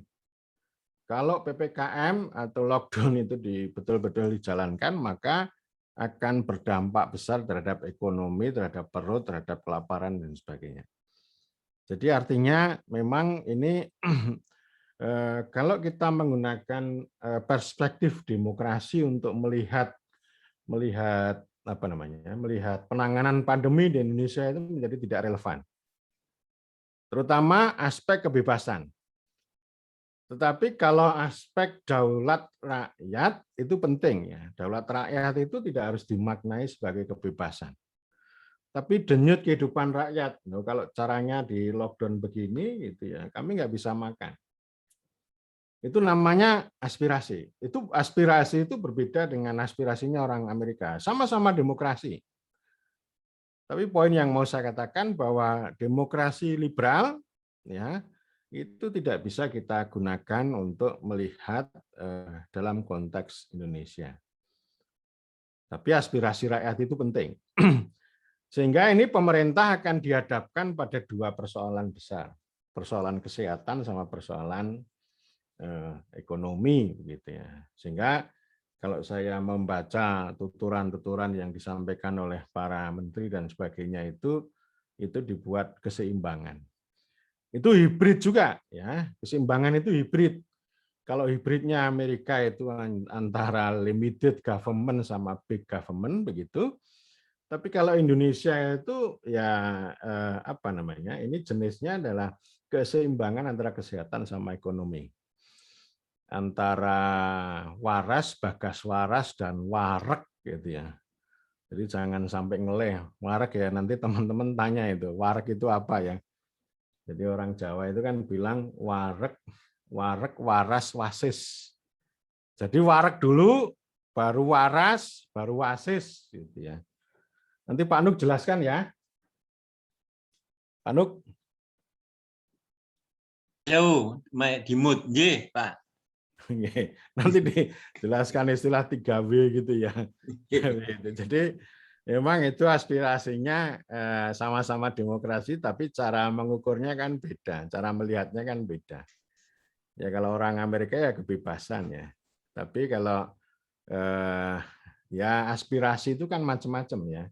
Kalau PPKM atau lockdown itu betul-betul dijalankan, maka akan berdampak besar terhadap ekonomi, terhadap perut, terhadap kelaparan, dan sebagainya. Jadi artinya memang ini kalau kita menggunakan perspektif demokrasi untuk melihat penanganan pandemi di Indonesia itu menjadi tidak relevan. Terutama aspek kebebasan. Tetapi kalau aspek daulat rakyat itu penting ya. Daulat rakyat itu tidak harus dimaknai sebagai kebebasan. Tapi denyut kehidupan rakyat. Kalau caranya di lockdown begini gitu ya, kami nggak bisa makan. Itu namanya aspirasi. Itu aspirasi itu berbeda dengan aspirasinya orang Amerika. Sama-sama demokrasi. Tapi poin yang mau saya katakan bahwa demokrasi liberal ya itu tidak bisa kita gunakan untuk melihat dalam konteks Indonesia. Tapi aspirasi rakyat itu penting. Sehingga ini pemerintah akan dihadapkan pada dua persoalan besar. Persoalan kesehatan sama persoalan ekonomi gitu ya. Sehingga kalau saya membaca tuturan-tuturan yang disampaikan oleh para menteri dan sebagainya itu dibuat keseimbangan. Itu hibrid juga ya. Keseimbangan itu hibrid. Kalau hibridnya Amerika itu antara limited government sama big government begitu. Tapi kalau Indonesia itu ya apa namanya? Ini jenisnya adalah keseimbangan antara kesehatan sama ekonomi. Antara waras, bagas waras dan warek gitu ya. Jadi jangan sampai ngeleh. Warek ya nanti teman-teman tanya itu, warek itu apa ya? Jadi orang Jawa itu kan bilang warek, waras, wasis. Jadi warek dulu, baru waras, baru wasis gitu ya. Nanti Pak Nuk jelaskan ya. Pak Nuk. Yo, di mood, Pak. Nanti dijelaskan istilah 3W gitu ya. Jadi memang itu aspirasinya sama-sama demokrasi, tapi cara mengukurnya kan beda, cara melihatnya kan beda. Ya kalau orang Amerika ya kebebasan ya. Tapi kalau ya aspirasi itu kan macam-macam ya.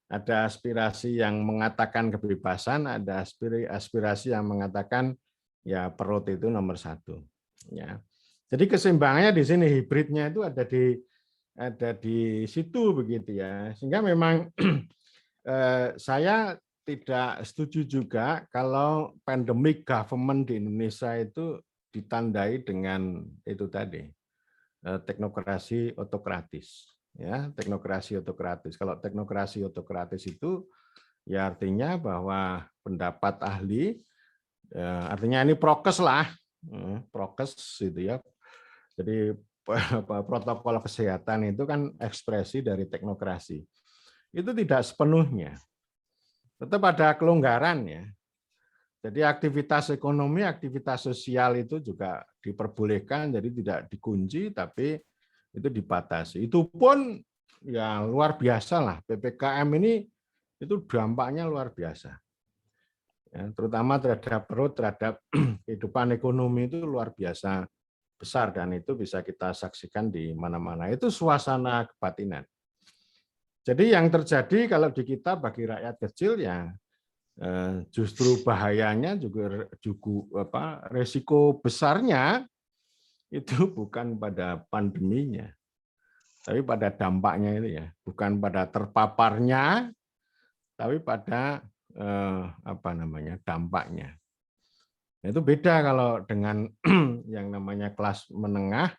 Ada aspirasi yang mengatakan kebebasan, ada aspirasi yang mengatakan ya perut itu nomor satu. Ya. Jadi keseimbangannya di sini, hibridnya itu ada di situ begitu ya. Sehingga memang saya tidak setuju juga kalau pandemic government di Indonesia itu ditandai dengan itu tadi teknokrasi otokratis. Ya, teknokrasi otokratis. Kalau teknokrasi otokratis itu ya artinya bahwa pendapat ahli, artinya ini prokes lah, prokes itu ya. Jadi protokol kesehatan itu kan ekspresi dari teknokrasi. Itu tidak sepenuhnya. Tetap ada kelonggaran ya. Jadi aktivitas ekonomi, aktivitas sosial itu juga diperbolehkan, jadi tidak dikunci, tapi itu dibatasi. Itu pun ya luar biasa lah. PPKM ini itu dampaknya luar biasa. Ya, terutama terhadap perut, terhadap kehidupan ekonomi itu luar biasa besar, dan itu bisa kita saksikan di mana-mana. Itu suasana kebatinan. Jadi yang terjadi kalau di kita bagi rakyat kecil ya justru bahayanya juga resiko besarnya itu bukan pada pandeminya, tapi pada dampaknya itu ya, bukan pada terpaparnya, tapi pada dampaknya. Itu beda kalau dengan yang namanya kelas menengah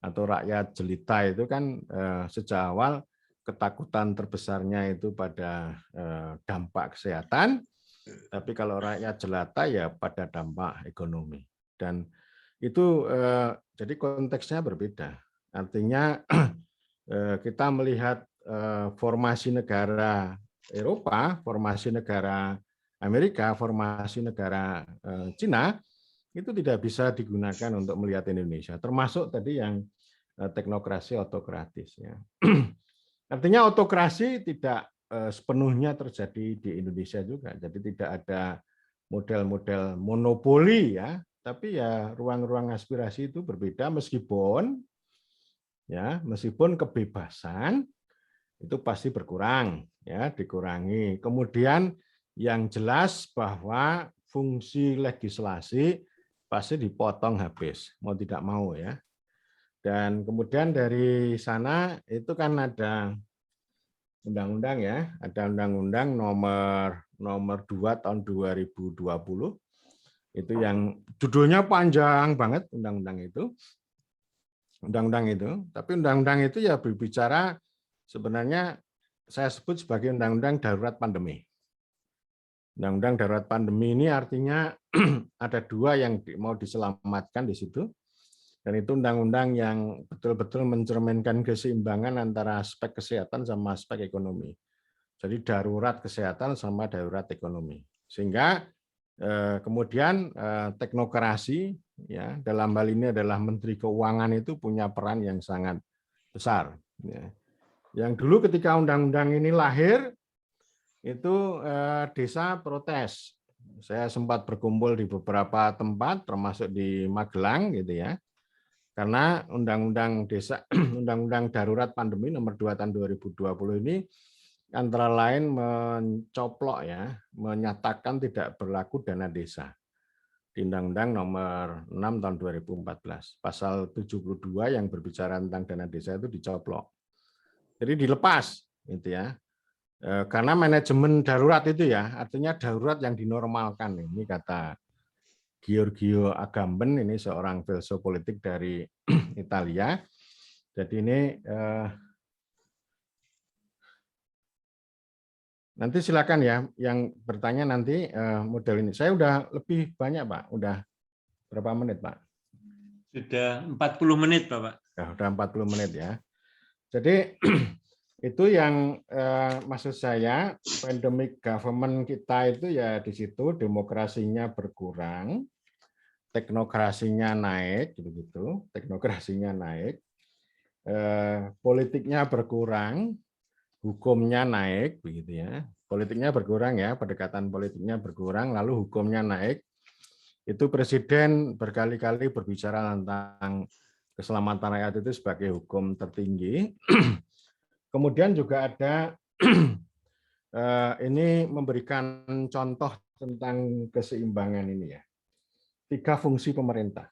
atau rakyat jelita itu kan sejak awal ketakutan terbesarnya itu pada dampak kesehatan, tapi kalau rakyat jelata ya pada dampak ekonomi. Dan itu jadi konteksnya berbeda. Artinya kita melihat formasi negara Eropa, formasi negara Amerika, formasi negara Cina, itu tidak bisa digunakan untuk melihat Indonesia. Termasuk tadi yang teknokrasi otokratis. Ya. Artinya otokrasi tidak sepenuhnya terjadi di Indonesia juga. Jadi tidak ada model-model monopoli ya, tapi ya ruang-ruang aspirasi itu berbeda meskipun kebebasan itu pasti berkurang ya, dikurangi. Kemudian yang jelas bahwa fungsi legislasi pasti dipotong habis, mau tidak mau ya. Dan kemudian dari sana itu kan ada undang-undang ya, ada undang-undang nomor 2 tahun 2020. Itu yang judulnya panjang banget undang-undang itu. Undang-undang itu, tapi undang-undang itu ya berbicara sebenarnya saya sebut sebagai undang-undang darurat pandemi. Undang-undang darurat pandemi ini artinya ada dua yang mau diselamatkan di situ. Dan itu undang-undang yang betul-betul mencerminkan keseimbangan antara aspek kesehatan sama aspek ekonomi. Jadi darurat kesehatan sama darurat ekonomi. Sehingga kemudian teknokrasi, ya, dalam hal ini adalah Menteri Keuangan itu punya peran yang sangat besar. Ya. Yang dulu ketika undang-undang ini lahir, itu desa protes. Saya sempat berkumpul di beberapa tempat, termasuk di Magelang, gitu ya. Karena undang-undang desa, undang-undang darurat pandemi nomor 2 tahun 2020 ini antara lain mencoplok, ya, menyatakan tidak berlaku dana desa di Undang-Undang nomor 6 tahun 2014. Pasal 72 yang berbicara tentang dana desa itu dicoplok. Jadi dilepas, gitu ya. Karena manajemen darurat itu, ya, artinya darurat yang dinormalkan. Ini kata Giorgio Agamben, ini seorang filsuf politik dari Italia. Jadi ini nanti silakan ya yang bertanya nanti model ini. Saya udah lebih banyak, Pak. Udah berapa menit, Pak? Sudah 40 menit, Bapak. Ya, udah 40 menit ya. Jadi itu yang maksud saya, pandemic government kita itu ya di situ demokrasinya berkurang, teknokrasinya naik, gitu, teknokrasinya naik, politiknya berkurang, hukumnya naik, begitu ya. Politiknya berkurang ya, pendekatan politiknya berkurang, lalu hukumnya naik. Itu Presiden berkali-kali berbicara tentang keselamatan rakyat itu sebagai hukum tertinggi. Kemudian juga ada ini memberikan contoh tentang keseimbangan ini ya. 3 fungsi pemerintah.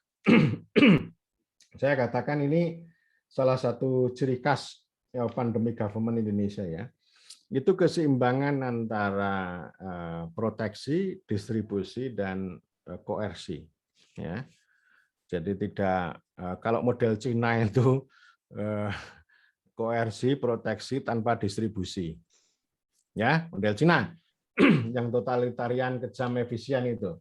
Saya katakan ini salah satu ciri khas pandemi government Indonesia ya. Itu keseimbangan antara proteksi, distribusi, dan koersi. Ya. Jadi tidak kalau model Cina itu koersi, proteksi tanpa distribusi. Ya, model Cina yang totalitarian, kejam, efisien itu.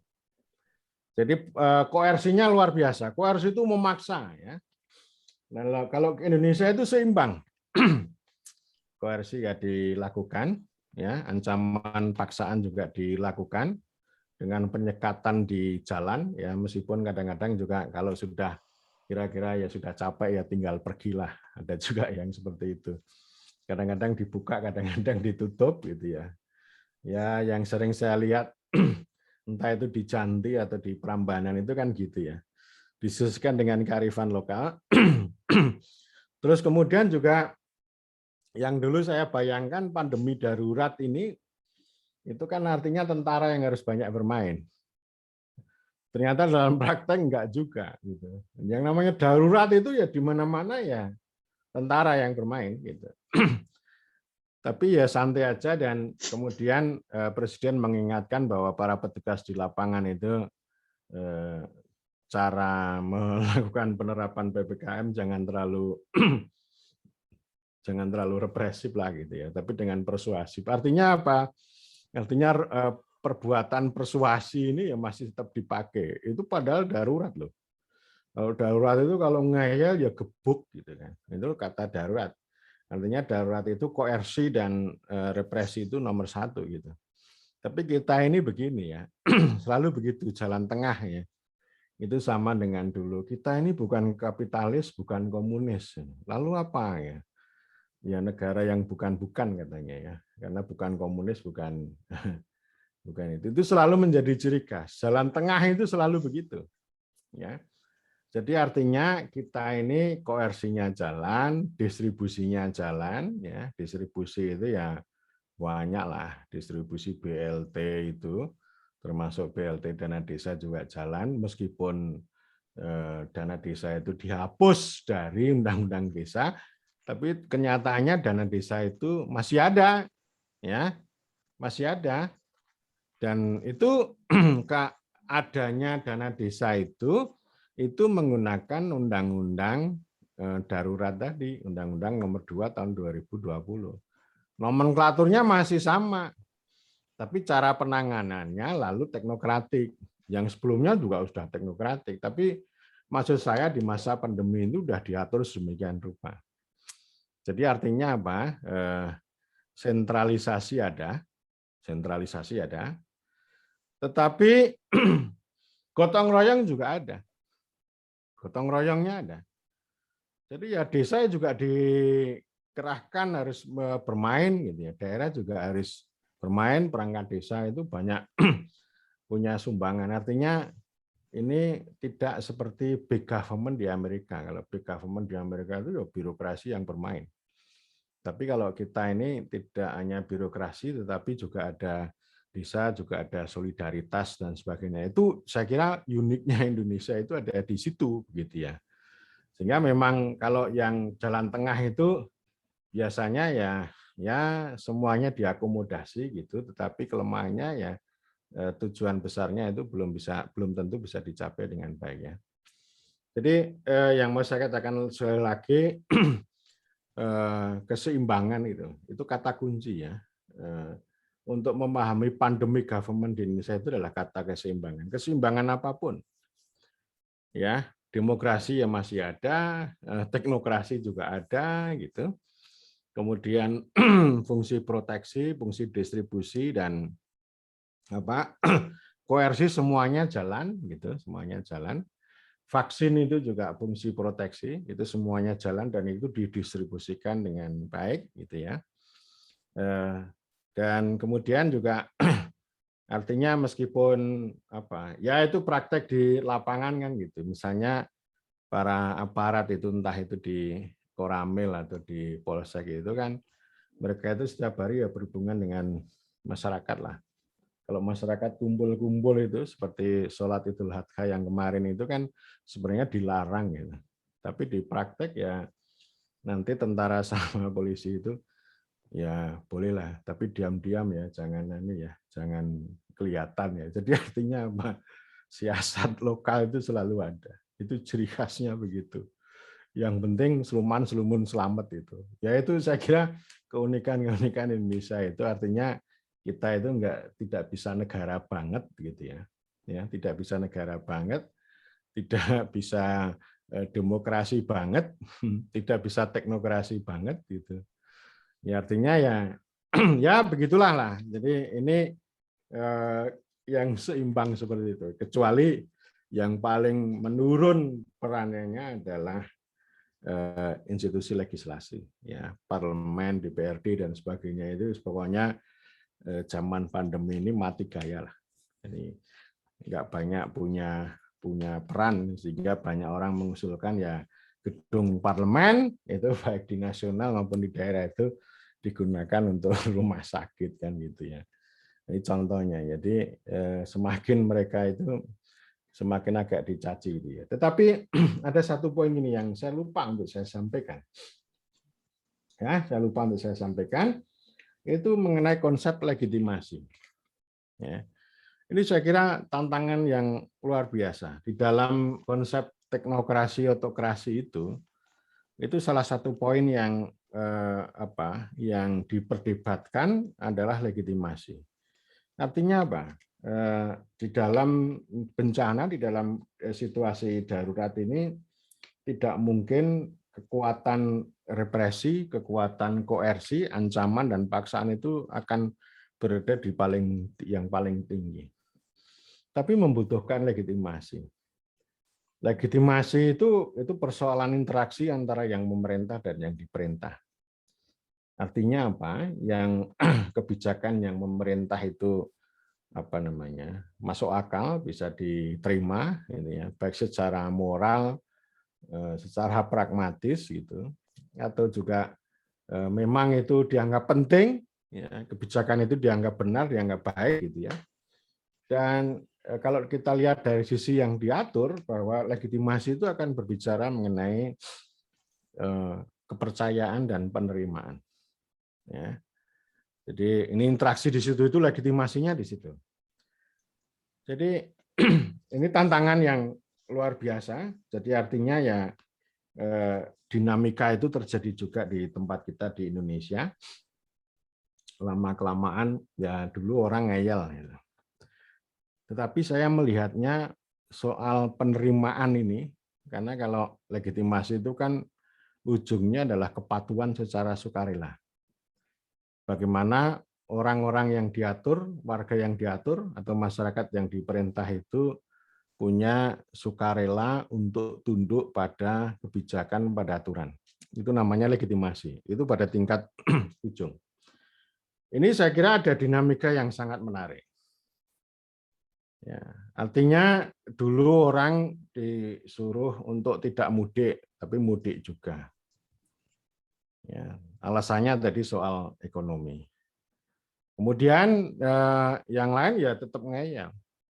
Jadi koersinya luar biasa. Koersi itu memaksa ya. Nah, kalau Indonesia itu seimbang. Koersi ya dilakukan, ya, ancaman paksaan juga dilakukan dengan penyekatan di jalan ya, meskipun kadang-kadang juga kalau sudah kira-kira ya sudah capek ya tinggal pergilah. Ada juga yang seperti itu. Kadang-kadang dibuka, kadang-kadang ditutup gitu ya. Ya, yang sering saya lihat entah itu di Janti atau di Prambanan itu kan gitu ya. Disesuaikan dengan kearifan lokal. Terus kemudian juga yang dulu saya bayangkan pandemi darurat ini itu kan artinya tentara yang harus banyak bermain. Ternyata dalam praktek enggak juga gitu. Yang namanya darurat itu ya di mana-mana ya tentara yang bermain gitu. Tapi ya santai aja dan kemudian Presiden mengingatkan bahwa para petugas di lapangan itu cara melakukan penerapan PPKM jangan terlalu represif lah gitu ya, tapi dengan persuasif. Artinya apa? Artinya perbuatan persuasi ini ya masih tetap dipakai. Itu padahal darurat loh. Kalau darurat itu kalau ngeyel ya gebuk gitu kan. Itu kata darurat. Artinya darurat itu koersi dan represi itu nomor 1 gitu. Tapi kita ini begini ya, selalu begitu jalan tengah ya. Itu sama dengan dulu. Kita ini bukan kapitalis, bukan komunis. Lalu apa ya? Ya negara yang bukan-bukan katanya ya. Karena bukan komunis, bukan itu. Itu selalu menjadi ciri khas. Jalan tengah itu selalu begitu. Ya. Jadi artinya kita ini koersinya jalan, distribusinya jalan, ya. Distribusi itu ya banyak lah. Distribusi BLT itu, termasuk BLT dana desa juga jalan, meskipun dana desa itu dihapus dari Undang-Undang Desa, tapi kenyataannya dana desa itu masih ada, ya, masih ada. Dan itu adanya dana desa itu menggunakan undang-undang darurat tadi, Undang-Undang nomor 2 tahun 2020. Nomenklaturnya masih sama, tapi cara penanganannya lalu teknokratik. Yang sebelumnya juga sudah teknokratik, tapi maksud saya di masa pandemi itu sudah diatur sedemikian rupa. Jadi artinya apa? sentralisasi ada, tetapi gotong royong juga ada. Gotong royongnya ada. Jadi ya desa juga dikerahkan harus bermain gitu ya. Daerah juga harus bermain, perangkat desa itu banyak punya sumbangan. Artinya ini tidak seperti big government di Amerika. Kalau big government di Amerika itu ya birokrasi yang bermain. Tapi kalau kita ini tidak hanya birokrasi, tetapi juga ada desa, juga ada solidaritas dan sebagainya. Itu saya kira uniknya Indonesia itu ada di situ, begitu ya. Sehingga memang kalau yang jalan tengah itu biasanya ya semuanya diakomodasi gitu, tetapi kelemahannya ya tujuan besarnya itu belum tentu bisa dicapai dengan baik ya. Jadi yang mau saya katakan sekali lagi keseimbangan itu kata kunci ya. Untuk memahami pandemi government di Indonesia itu adalah kata keseimbangan. Keseimbangan apapun. Ya, demokrasi yang masih ada, teknokrasi juga ada gitu. Kemudian fungsi proteksi, fungsi distribusi dan koersi semuanya jalan gitu, semuanya jalan. Vaksin itu juga fungsi proteksi, itu semuanya jalan dan itu didistribusikan dengan baik gitu ya. Dan kemudian juga artinya meskipun ya itu praktek di lapangan kan gitu. Misalnya para aparat itu entah itu di Koramil atau di Polsek itu kan mereka itu setiap hari ya berhubungan dengan masyarakat lah. Kalau masyarakat kumpul-kumpul itu seperti sholat Idul Adha yang kemarin itu kan sebenarnya dilarang gitu. Tapi di praktek ya nanti tentara sama polisi itu ya bolehlah, tapi diam-diam ya, jangan kelihatan ya. Jadi artinya apa? Siasat lokal itu selalu ada. Itu ciri khasnya begitu. Yang penting seluman-selumun selamat itu. Ya itu saya kira keunikan Indonesia itu artinya kita itu tidak bisa negara banget gitu ya. Ya, tidak bisa negara banget, tidak bisa demokrasi banget, tidak bisa teknokrasi banget gitu. Ya artinya ya ya begitulah lah. Jadi ini yang seimbang seperti itu. Kecuali yang paling menurun perannya adalah institusi legislasi, ya parlemen, DPRD dan sebagainya itu pokoknya zaman pandemi ini mati gaya lah. Jadi nggak banyak punya peran sehingga banyak orang mengusulkan ya gedung parlemen itu baik di nasional maupun di daerah itu digunakan untuk rumah sakit kan gitu ya. Ini contohnya. Jadi semakin mereka itu semakin agak dicaci dia. Tetapi ada satu poin ini yang saya lupa untuk saya sampaikan. Ya, saya lupa untuk saya sampaikan itu mengenai konsep legitimasi. Ya. Ini saya kira tantangan yang luar biasa di dalam konsep teknokrasi otokrasi itu salah satu poin yang yang diperdebatkan adalah legitimasi. Artinya apa? Di dalam bencana, di dalam situasi darurat ini tidak mungkin kekuatan represi, kekuatan koersi, ancaman dan paksaan itu akan berada di yang paling tinggi. Tapi membutuhkan legitimasi. Legitimasi itu persoalan interaksi antara yang memerintah dan yang diperintah. Artinya apa? Yang kebijakan yang memerintah itu masuk akal, bisa diterima, ini ya, baik secara moral, secara pragmatis gitu, atau juga memang itu dianggap penting, ya, kebijakan itu dianggap benar, dianggap baik gitu ya. Dan kalau kita lihat dari sisi yang diatur bahwa legitimasi itu akan berbicara mengenai kepercayaan dan penerimaan. Ya. Jadi ini interaksi di situ itu legitimasinya di situ. Jadi ini tantangan yang luar biasa. Jadi artinya ya dinamika itu terjadi juga di tempat kita di Indonesia. Lama-kelamaan ya dulu orang ngeyel. Gitu. Tetapi saya melihatnya soal penerimaan ini, karena kalau legitimasi itu kan ujungnya adalah kepatuhan secara sukarela. bagaimana orang-orang yang diatur, warga yang diatur, atau masyarakat yang diperintah itu punya sukarela untuk tunduk pada kebijakan, pada aturan. Itu namanya legitimasi. Itu pada tingkat ujung. Ini saya kira ada dinamika yang sangat menarik. Ya, artinya dulu orang disuruh untuk tidak mudik, tapi mudik juga. Ya, alasannya tadi soal ekonomi. Kemudian yang lain ya tetap ngeyel.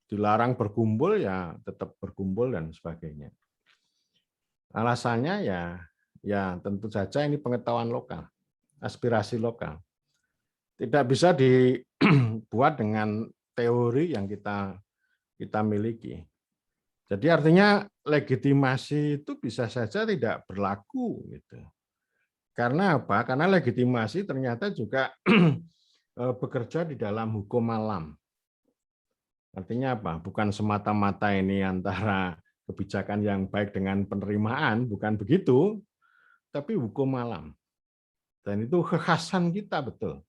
Dilarang berkumpul ya tetap berkumpul dan sebagainya. Alasannya ya tentu saja ini pengetahuan lokal, aspirasi lokal. Tidak bisa dibuat dengan teori yang kita miliki. Jadi artinya legitimasi itu bisa saja tidak berlaku gitu. Karena apa? Karena legitimasi ternyata juga bekerja di dalam hukum alam. Artinya apa? Bukan semata-mata ini antara kebijakan yang baik dengan penerimaan, bukan begitu, tapi hukum alam. Dan itu kekhasan kita betul.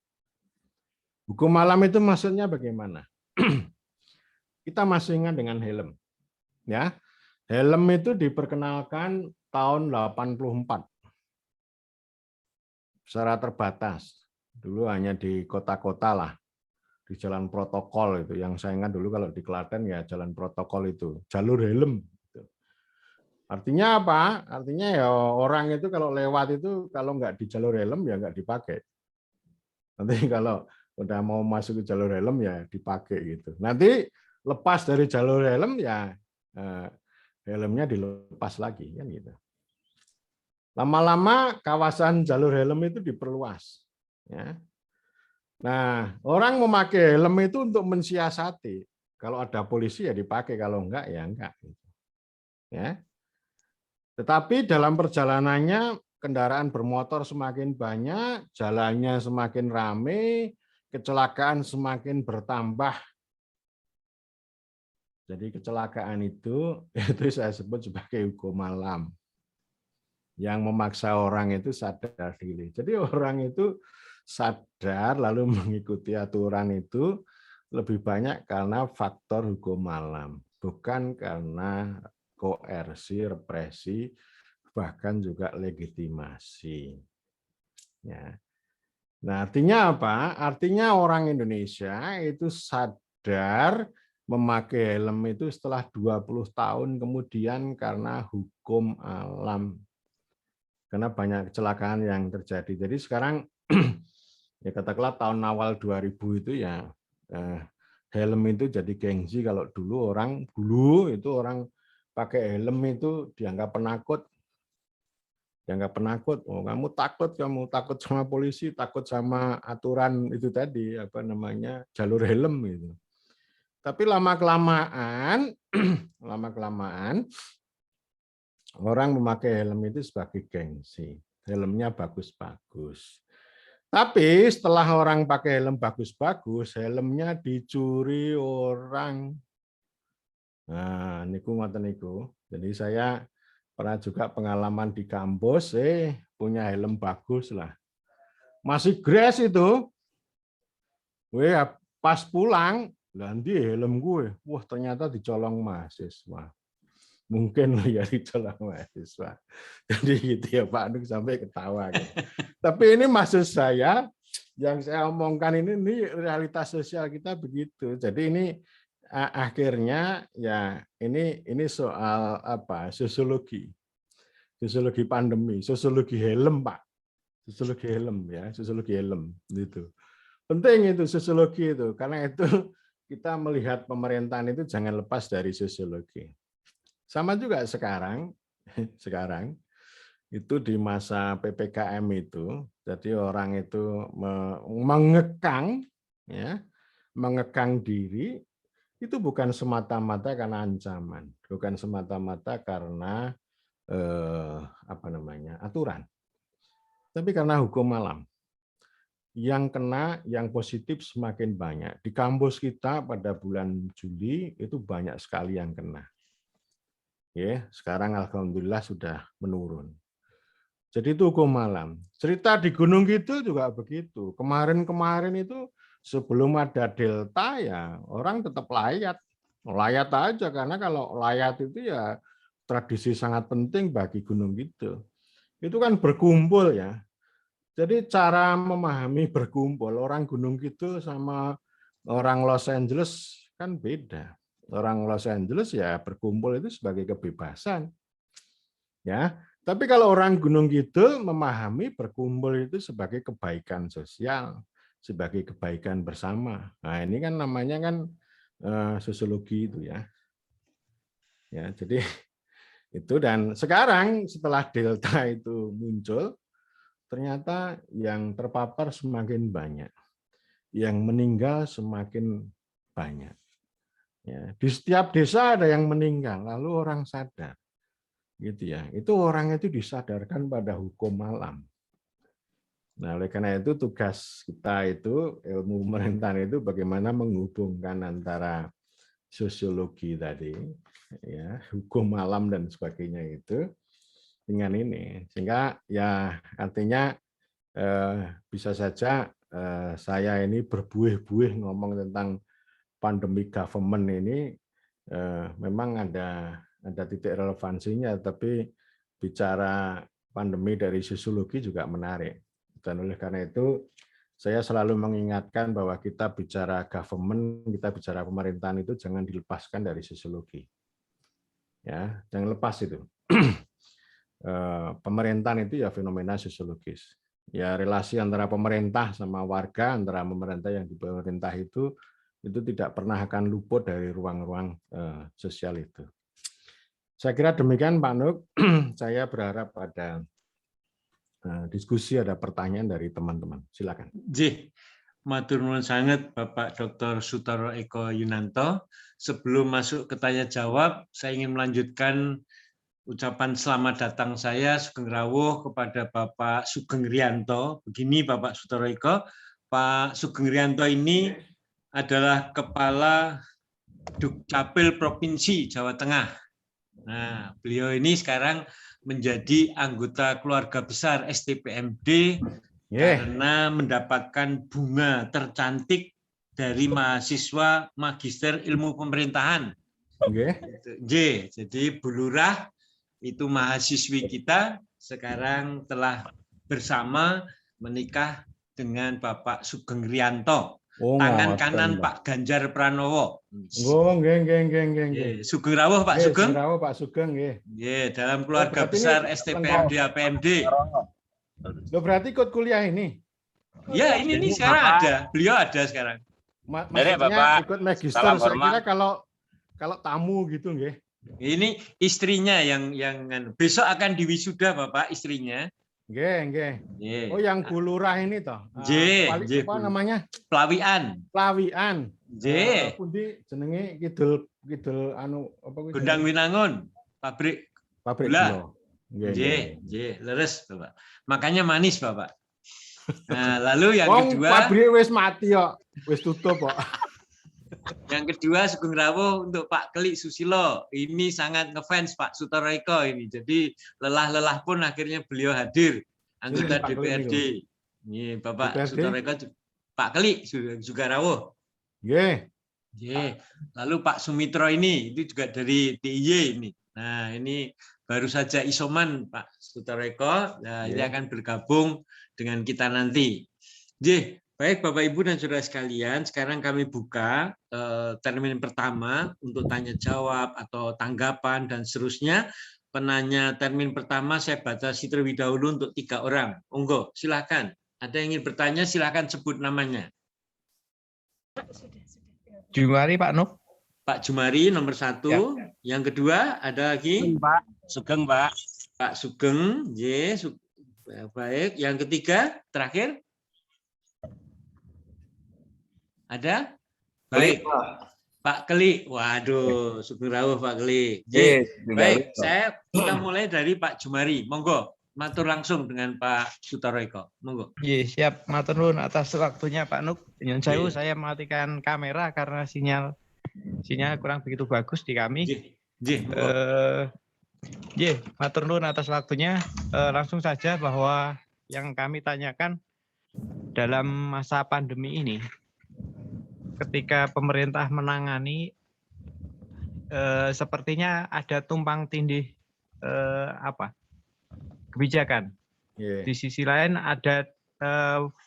Hukum alam itu maksudnya bagaimana? Kita masih ingat dengan helm. Ya, helm itu diperkenalkan tahun 84 secara terbatas. Dulu hanya di kota-kota lah, di jalan protokol itu. Yang saya ingat dulu kalau di Klaten ya jalan protokol itu, jalur helm. Artinya apa? Artinya ya orang itu kalau lewat itu kalau nggak di jalur helm ya nggak dipakai. Nanti kalau udah mau masuk ke jalur helm ya dipakai gitu. Nanti lepas dari jalur helm ya helmnya dilepas lagi kan gitu. Lama-lama kawasan jalur helm itu diperluas. Ya. Nah, orang memakai helm itu untuk mensiasati. Kalau ada polisi ya dipakai, kalau enggak ya enggak. Ya. Tetapi dalam perjalanannya kendaraan bermotor semakin banyak, jalannya semakin ramai, kecelakaan semakin bertambah. Jadi kecelakaan itu saya sebut sebagai hukum alam. Yang memaksa orang itu sadar diri. Jadi orang itu sadar lalu mengikuti aturan itu lebih banyak karena faktor hukum alam, bukan karena koersi, represi, bahkan juga legitimasi. Ya. Nah, artinya apa? Artinya orang Indonesia itu sadar memakai helm itu setelah 20 tahun kemudian karena hukum alam. Karena banyak kecelakaan yang terjadi. Jadi sekarang ya katakanlah tahun awal 2000 itu ya helm itu jadi gengsi. Kalau dulu itu orang pakai helm itu dianggap penakut. Oh, kamu takut sama polisi, takut sama aturan itu tadi apa namanya jalur helm gitu. Tapi lama kelamaan orang memakai helm itu sebagai gengsi. Helmnya bagus-bagus. Tapi setelah orang pakai helm bagus-bagus, helmnya dicuri orang. Nah, niku ngoten niku. Jadi saya pernah juga pengalaman di kampus, punya helm bagus lah. Masih gres itu. Pas pulang, ganti helm gue. Wah, ternyata dicolong mahasiswa. Mungkin ya dicolong mahasiswa. Jadi gitu ya Pak Anung sampai ketawa. Gitu. Tapi ini maksud saya, yang saya omongkan ini realitas sosial kita begitu. Jadi ini akhirnya ya ini soal apa? Sosiologi pandemi, sosiologi helm Pak, sosiologi helm ya, sosiologi helm gitu. Penting itu sosiologi itu, karena itu kita melihat pemerintahan itu jangan lepas dari sosiologi. Sama juga sekarang itu di masa PPKM itu, jadi orang itu mengekang diri itu bukan semata-mata karena ancaman, bukan semata-mata karena aturan, tapi karena hukum alam. Yang kena, yang positif semakin banyak. Di kampus kita pada bulan Juli itu banyak sekali yang kena. Ya, sekarang alhamdulillah sudah menurun. Jadi itu hukum alam. Cerita di Gunung Kidul juga begitu. Kemarin-kemarin itu sebelum ada delta ya orang tetap layat. Layat aja, karena kalau layat itu ya tradisi sangat penting bagi Gunung Kidul. Itu kan berkumpul ya. Jadi cara memahami berkumpul orang Gunung Kidul sama orang Los Angeles kan beda. Orang Los Angeles ya berkumpul itu sebagai kebebasan. Ya, tapi kalau orang Gunung Kidul memahami berkumpul itu sebagai kebaikan sosial, sebagai kebaikan bersama. Nah, ini kan namanya kan sosiologi itu ya. Ya, jadi itu, dan sekarang setelah delta itu muncul, ternyata yang terpapar semakin banyak, yang meninggal semakin banyak. Ya, di setiap desa ada yang meninggal, lalu orang sadar. Gitu ya, itu orang itu disadarkan pada hukum alam. Nah, oleh karena itu tugas kita itu ilmu pemerintahan itu bagaimana menghubungkan antara sosiologi tadi, ya, hukum alam dan sebagainya itu dengan ini, sehingga ya artinya bisa saja saya ini berbuih-buih ngomong tentang pandemi government ini, memang ada titik relevansinya, tapi bicara pandemi dari sosiologi juga menarik. Dan oleh karena itu, saya selalu mengingatkan bahwa kita bicara government, kita bicara pemerintahan itu jangan dilepaskan dari sosiologi. Ya, jangan lepas itu. Pemerintahan itu ya fenomena sosiologis. Ya, relasi antara pemerintah sama warga, antara pemerintah yang di pemerintah itu tidak pernah akan luput dari ruang-ruang sosial itu. Saya kira demikian Pak Nuk. Saya berharap ada diskusi, ada pertanyaan dari teman-teman. Silakan. Matur nuwun sanget Bapak Dr. Sutoro Eko Yunanto. Sebelum masuk ke tanya jawab, saya ingin melanjutkan ucapan selamat datang saya Sugeng Rawuh kepada Bapak Sugeng Rianto. Begini Bapak Sutoro Eko, Pak Sugeng Rianto ini adalah Kepala Dukcapil Provinsi Jawa Tengah. Nah, beliau ini sekarang menjadi anggota keluarga besar STPMD karena mendapatkan bunga tercantik dari mahasiswa Magister Ilmu Pemerintahan. Jadi Bu Lurah itu mahasiswi kita sekarang telah bersama menikah dengan Bapak Sugeng Rianto. Tangan kanan Pak Ganjar Pranowo. Sugeng Rawuh Pak Sugeng. Sugeng Rawuh Pak Sugeng. Dalam keluarga besar STPMD APMD. Lo berarti ikut kuliah ini? Ya, ini sekarang ada. Beliau ada sekarang. Maksudnya Bapak, ikut magister. Saya kira kalau tamu gitu, nggih. Ini istrinya yang besok akan diwisuda Bapak, istrinya. Nggih. Oh, yang Bu Lurah ini toh. Apa namanya? Pelawian. Pundi jenenge kidul anu apa kuwi? Gondang Winangun, pabrik gula. Leres Bapak. Makanya manis Bapak. Nah, lalu yang kedua, pabrik wis mati kok, wis tutup kok. Yang kedua Sugeng Rawuh untuk Pak Keli Susilo. Ini sangat ngefans Pak Sutoro Eko ini. Jadi lelah-lelah pun akhirnya beliau hadir anggota DPRD. Ini Bapak Sutoro Eko, Pak Keli juga Rawuh. Lalu Pak Sumitro ini itu juga dari DIY ini. Nah, ini baru saja isoman Pak Sutoro Eko. Nah, ini akan bergabung dengan kita nanti. Baik Bapak Ibu dan Saudara sekalian, sekarang kami buka termin pertama untuk tanya jawab atau tanggapan dan seterusnya. Penanya termin pertama saya batasi terlebih dahulu untuk 3 orang. Monggo, silakan. Ada yang ingin bertanya, silakan sebut namanya. Jumari Pak Nuk. Pak Jumari nomor 1. Ya. Yang kedua ada lagi? Pak Sugeng Pak. Pak Sugeng, baik. Yang ketiga, terakhir? Ada? Baik. Pak Keli. Waduh, Sugeng Rawuh Pak Keli. Baik, kita mulai dari Pak Jumari. Monggo, matur langsung dengan Pak Sutoro Eko. Monggo. Siap, matur nuwun atas waktunya Pak Nuk. Nyun sewu, saya matikan kamera karena sinyal kurang begitu bagus di kami. Matur nuwun atas waktunya. Langsung saja bahwa yang kami tanyakan dalam masa pandemi ini, ketika pemerintah menangani, sepertinya ada tumpang tindih kebijakan. Di sisi lain ada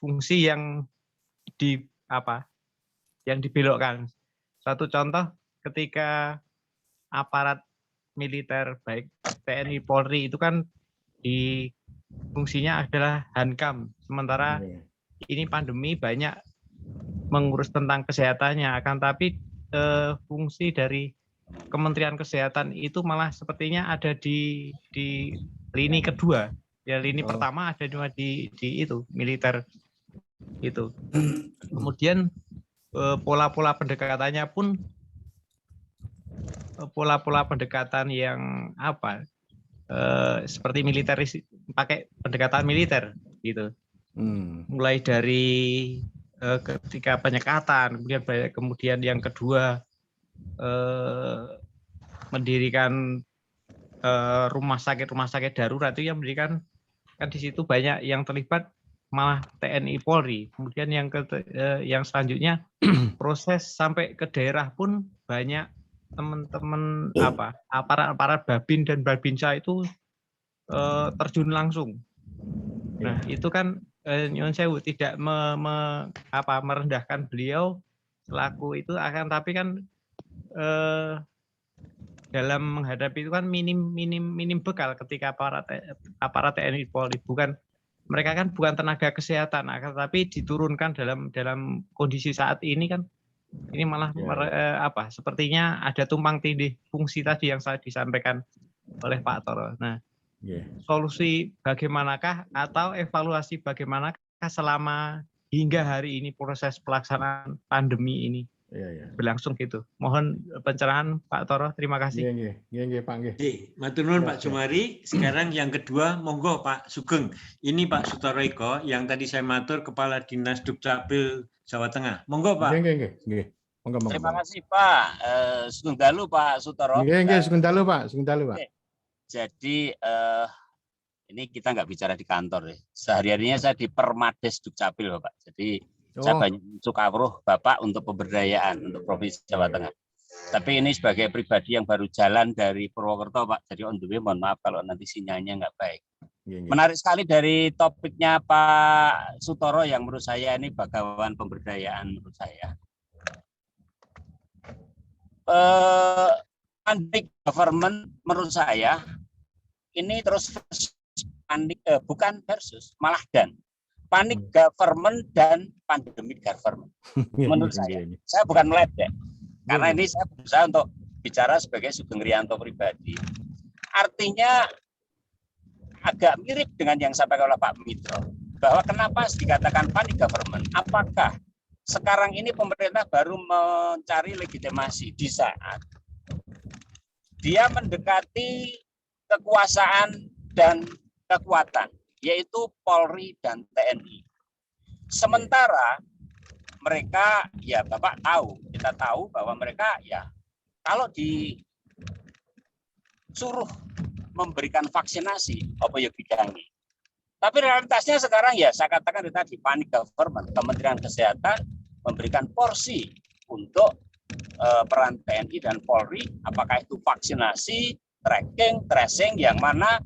fungsi yang dibelokkan. Satu contoh, ketika aparat militer baik TNI Polri itu kan di fungsinya adalah hankam, sementara ini pandemi banyak mengurus tentang kesehatannya, akan tapi fungsi dari Kementerian Kesehatan itu malah sepertinya ada di lini kedua. Ya, lini pertama ada di itu militer itu. Kemudian pola-pola pendekatannya pun pola-pola pendekatan yang seperti militeris, pakai pendekatan militer gitu. Mulai dari ketika penyekatan, kemudian yang kedua mendirikan rumah sakit darurat itu yang mendirikan, kan di situ banyak yang terlibat malah TNI Polri. Kemudian yang selanjutnya proses sampai ke daerah pun banyak teman-teman aparat Babin dan Babinsa itu terjun langsung. Nah, itu kan nyuwun sewu, tidak merendahkan beliau selaku itu, akan tapi kan dalam menghadapi itu kan minim bekal ketika aparat TNI Polri, mereka kan bukan tenaga kesehatan, akan tapi diturunkan dalam kondisi saat ini kan. Ini malah sepertinya ada tumpang tindih fungsi tadi yang saya disampaikan oleh Pak Toro. Nah, solusi bagaimanakah atau evaluasi bagaimanakah selama hingga hari ini proses pelaksanaan pandemi ini berlangsung gitu. Mohon pencerahan Pak Toro, terima kasih. Pak. Matur nuwun Pak Jumari. Sekarang yang kedua, monggo Pak Sugeng. Ini Pak Sutoro Iko yang tadi saya matur, Kepala Dinas Dukcapil Jawa Tengah. Monggo Pak. Monggo. Terima kasih Pak. Sugeng dalu Pak Sutoro. Sugeng dalu Pak. Jadi ini kita nggak bicara di kantor ya. Sehari-harinya saya di Permades Dukcapil Bapak. Jadi saya banyak sukawruh Bapak untuk pemberdayaan untuk Provinsi Jawa Tengah. Tapi ini sebagai pribadi yang baru jalan dari Purwokerto Pak. Jadi on the way, mohon maaf kalau nanti sinyalnya nggak baik. Menarik sekali dari topiknya Pak Sutoro yang menurut saya ini bagawan pemberdayaan menurut saya. Pandemic government menurut saya ini terus bukan versus, malah dan panic government dan pandemic government menurut saya. Saya bukan meledek karena ini saya berusaha untuk bicara sebagai Sugeng Riyanto pribadi. Artinya agak mirip dengan yang disampaikan oleh Pak Mitro, bahwa kenapa dikatakan panic government. Apakah sekarang ini pemerintah baru mencari legitimasi di saat dia mendekati kekuasaan dan kekuatan, yaitu Polri dan TNI. Sementara mereka, ya Bapak tahu, kita tahu bahwa mereka ya kalau disuruh memberikan vaksinasi, apa ya bidangi. Tapi realitasnya sekarang ya saya katakan tadi panic government, Kementerian Kesehatan memberikan porsi untuk peran TNI dan Polri, apakah itu vaksinasi, tracking, tracing, yang mana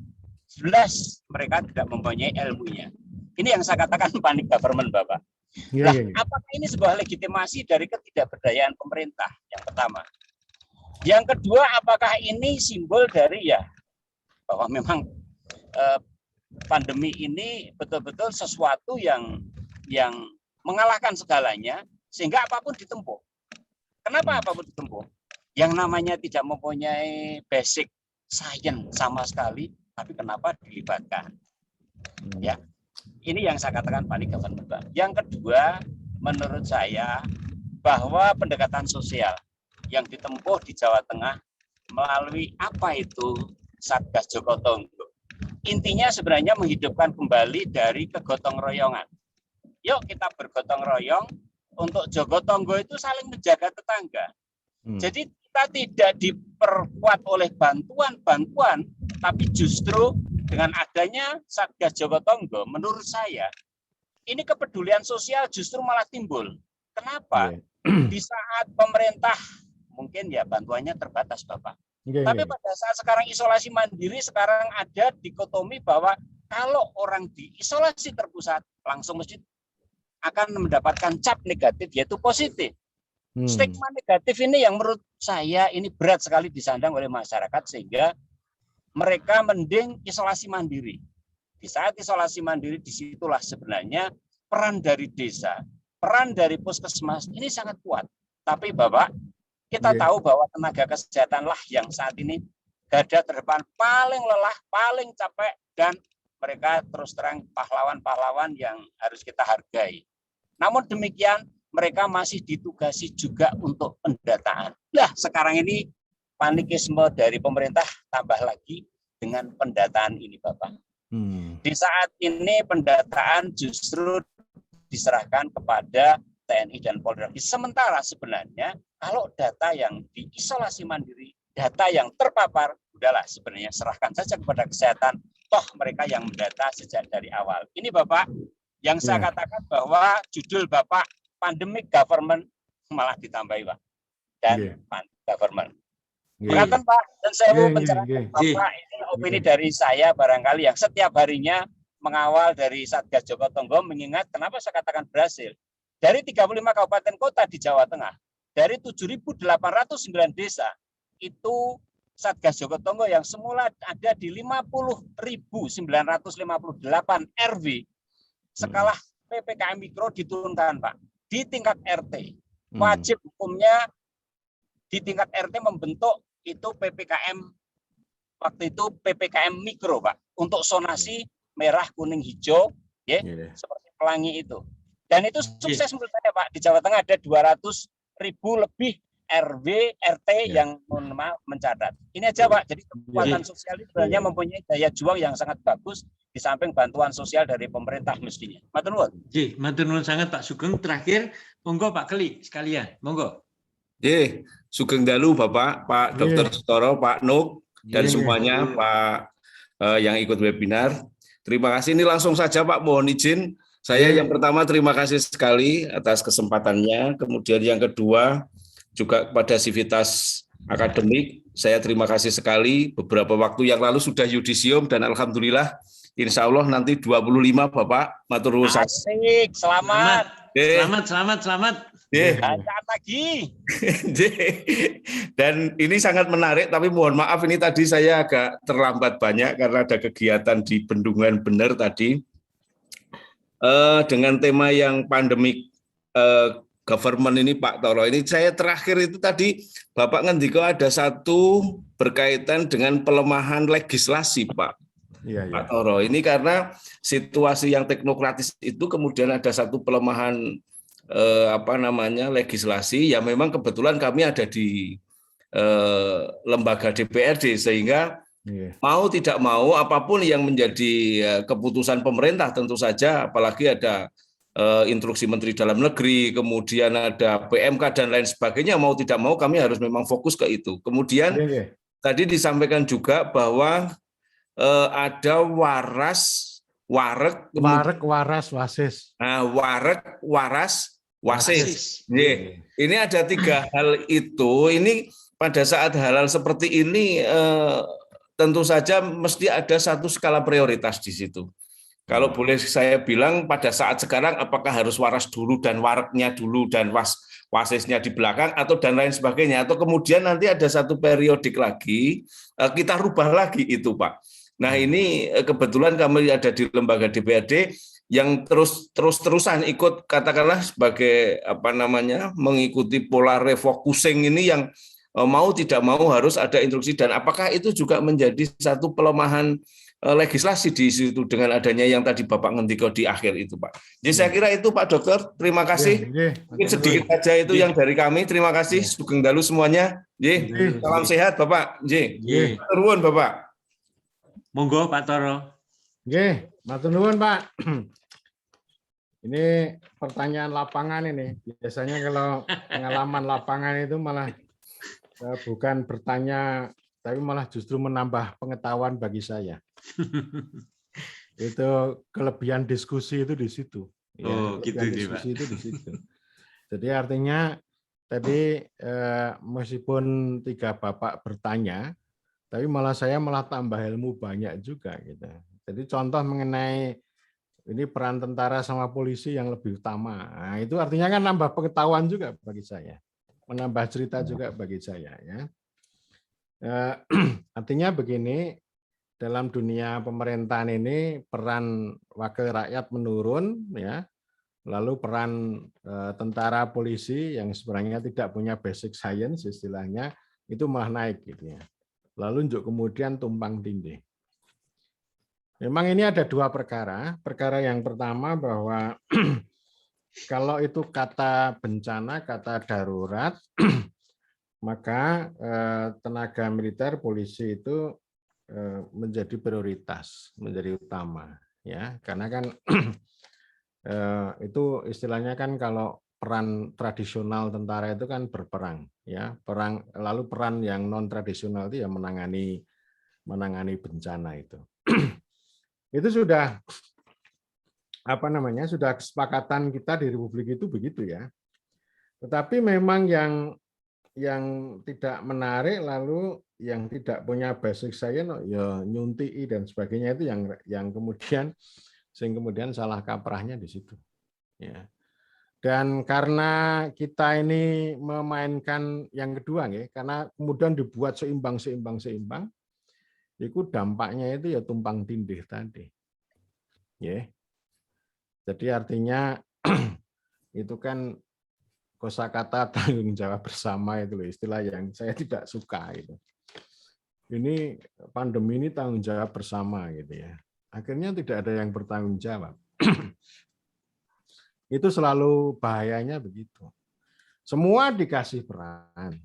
jelas mereka tidak mempunyai ilmunya. Ini yang saya katakan panic government, Bapak. Nah, apakah ini sebuah legitimasi dari ketidakberdayaan pemerintah? Yang pertama. Yang kedua, apakah ini simbol dari ya bahwa memang pandemi ini betul-betul sesuatu yang mengalahkan segalanya sehingga apapun ditempuh. Kenapa apapun ditempuh? Yang namanya tidak mempunyai basic science sama sekali, tapi kenapa dilibatkan? Ya, ini yang saya katakan panic government. Yang kedua, menurut saya bahwa pendekatan sosial yang ditempuh di Jawa Tengah melalui apa itu Satgas Joko Tonggo. Intinya sebenarnya menghidupkan kembali dari kegotong royongan. Yuk kita bergotong royong untuk Joko Tonggo itu saling menjaga tetangga. Jadi kita kita tidak diperkuat oleh bantuan-bantuan, tapi justru dengan adanya Satgas Jogotongo, menurut saya ini kepedulian sosial justru malah timbul. Kenapa? Di saat pemerintah mungkin ya bantuannya terbatas, Bapak. Tapi pada saat sekarang isolasi mandiri, sekarang ada dikotomi bahwa kalau orang diisolasi terpusat, langsung mesti akan mendapatkan cap negatif, yaitu positif. Stigma negatif ini yang menurut saya ini berat sekali disandang oleh masyarakat, sehingga mereka mending isolasi mandiri. Di saat isolasi mandiri, disitulah sebenarnya peran dari desa, peran dari puskesmas ini sangat kuat. Tapi Bapak, kita tahu bahwa tenaga kesehatanlah yang saat ini garda terdepan, paling lelah, paling capek, dan mereka terus terang pahlawan-pahlawan yang harus kita hargai. Namun demikian, mereka masih ditugasi juga untuk pendataan. Nah, sekarang ini panikisme dari pemerintah tambah lagi dengan pendataan ini, Bapak. Di saat ini pendataan justru diserahkan kepada TNI dan Polri. Sementara sebenarnya kalau data yang diisolasi mandiri, data yang terpapar, udahlah sebenarnya serahkan saja kepada kesehatan. Toh mereka yang mendata sejak dari awal. Ini Bapak, yang saya katakan bahwa judul Bapak pandemic government malah ditambahi, Pak. Dan government. Berkatan Pak, dan saya mau penjelasan Bapak, ini opini dari saya barangkali yang setiap harinya mengawal dari Satgas Jogotongo, mengingat kenapa saya katakan berhasil. Dari 35 kabupaten kota di Jawa Tengah, dari 7.809 desa, itu Satgas Jogotongo yang semula ada di 50.958 RW, skala PPKM Mikro diturunkan, Pak. Di tingkat RT, wajib hukumnya di tingkat RT membentuk itu PPKM, waktu itu PPKM Mikro, Pak, untuk zonasi merah, kuning, hijau, ya, seperti Pelangi itu. Dan itu sukses menurut saya, Pak. Di Jawa Tengah ada 200.000 lebih RW, RT yang mencatat. Ini aja, Pak. Jadi kekuatan sosial itu sebenarnya mempunyai daya juang yang sangat bagus di samping bantuan sosial dari pemerintah mestinya. Matur nuwun. Matur nuwun sangat Pak Sugeng. Terakhir, monggo Pak Keli sekalian, monggo. Sugeng dalu Bapak, Pak Dr. Sutoro, Pak Nuk, dan semuanya Pak yang ikut webinar. Terima kasih. Ini langsung saja Pak, mohon izin. Saya yang pertama terima kasih sekali atas kesempatannya. Kemudian yang kedua juga kepada Civitas Akademik, saya terima kasih sekali. Beberapa waktu yang lalu sudah yudisium dan alhamdulillah insya Allah nanti 25 Bapak. Matur nuwun. Asik, selamat. Selamat. Lancar lagi. Dan ini sangat menarik, tapi mohon maaf ini tadi saya agak terlambat banyak karena ada kegiatan di Bendungan Bener tadi. Dengan tema yang pandemik government ini Pak Toro, ini saya terakhir itu tadi Bapak ngendiko ada satu berkaitan dengan pelemahan legislasi Pak. Pak Toro, ini karena situasi yang teknokratis itu kemudian ada satu pelemahan legislasi yang memang kebetulan kami ada di lembaga DPRD, sehingga mau tidak mau apapun yang menjadi keputusan pemerintah tentu saja, apalagi ada instruksi Menteri Dalam Negeri, kemudian ada PMK dan lain sebagainya, mau tidak mau kami harus memang fokus ke itu. Kemudian tadi disampaikan juga bahwa ada warek, waras, wasis. Nah, warek, waras, wasis. Ini ada tiga hal itu. Ini pada saat hal-hal seperti ini tentu saja mesti ada satu skala prioritas di situ. Kalau boleh saya bilang pada saat sekarang apakah harus waras dulu dan wareknya dulu dan wasisnya di belakang atau dan lain sebagainya, atau kemudian nanti ada satu periodik lagi kita rubah lagi itu Pak. Nah ini kebetulan kami ada di lembaga DPRD yang terus-terusan ikut katakanlah sebagai mengikuti pola refocusing ini yang mau tidak mau harus ada instruksi, dan apakah itu juga menjadi satu pelemahan legislasi di situ dengan adanya yang tadi Bapak ngendiko di akhir itu Pak. Jadi saya kira itu Pak Dokter, terima kasih. Mungkin sedikit saja itu yang dari kami. Terima kasih. Sugeng dalu semuanya. Salam sehat Bapak. Matur nuwun Bapak. Monggo Pak Toro. Matur nuwun Pak. Ini pertanyaan lapangan ini. Biasanya kalau pengalaman lapangan itu malah bukan bertanya, tapi malah justru menambah pengetahuan bagi saya. Itu kelebihan diskusi itu di situ. Ya, Oh, gitu kelebihan nih, Pak. diskusi itu di situ. Jadi artinya tadi meskipun 3 Bapak bertanya, tapi saya malah tambah ilmu banyak juga gitu. Jadi contoh mengenai ini peran tentara sama polisi yang lebih utama. Nah, itu artinya kan nambah pengetahuan juga bagi saya. Menambah cerita juga bagi saya ya. Artinya begini, dalam dunia pemerintahan ini peran wakil rakyat menurun ya. Lalu peran tentara polisi yang sebenarnya tidak punya basic science istilahnya itu malah naik gitu ya. Lalu kemudian tumpang tindih. Memang ini ada 2 perkara. Perkara yang pertama bahwa kalau itu kata bencana, kata darurat, maka tenaga militer, polisi itu menjadi prioritas, menjadi utama, ya. Karena kan itu istilahnya kan kalau peran tradisional tentara itu kan berperang, ya. Lalu peran yang non tradisional itu ya menangani bencana itu. Itu sudah sudah kesepakatan kita di Republik itu begitu ya. Tetapi memang yang tidak menarik lalu yang tidak punya basic science ya nyuntii dan sebagainya itu yang kemudian salah kaprahnya di situ. Ya. Dan karena kita ini memainkan yang kedua ya, karena kemudian dibuat seimbang, itu dampaknya itu ya tumpang tindih tadi. Ya. Jadi artinya itu kan kosakata tanggung jawab bersama itu loh, istilah yang saya tidak suka itu. Ini pandemi ini tanggung jawab bersama gitu ya. Akhirnya tidak ada yang bertanggung jawab. Itu selalu bahayanya begitu. Semua dikasih peran.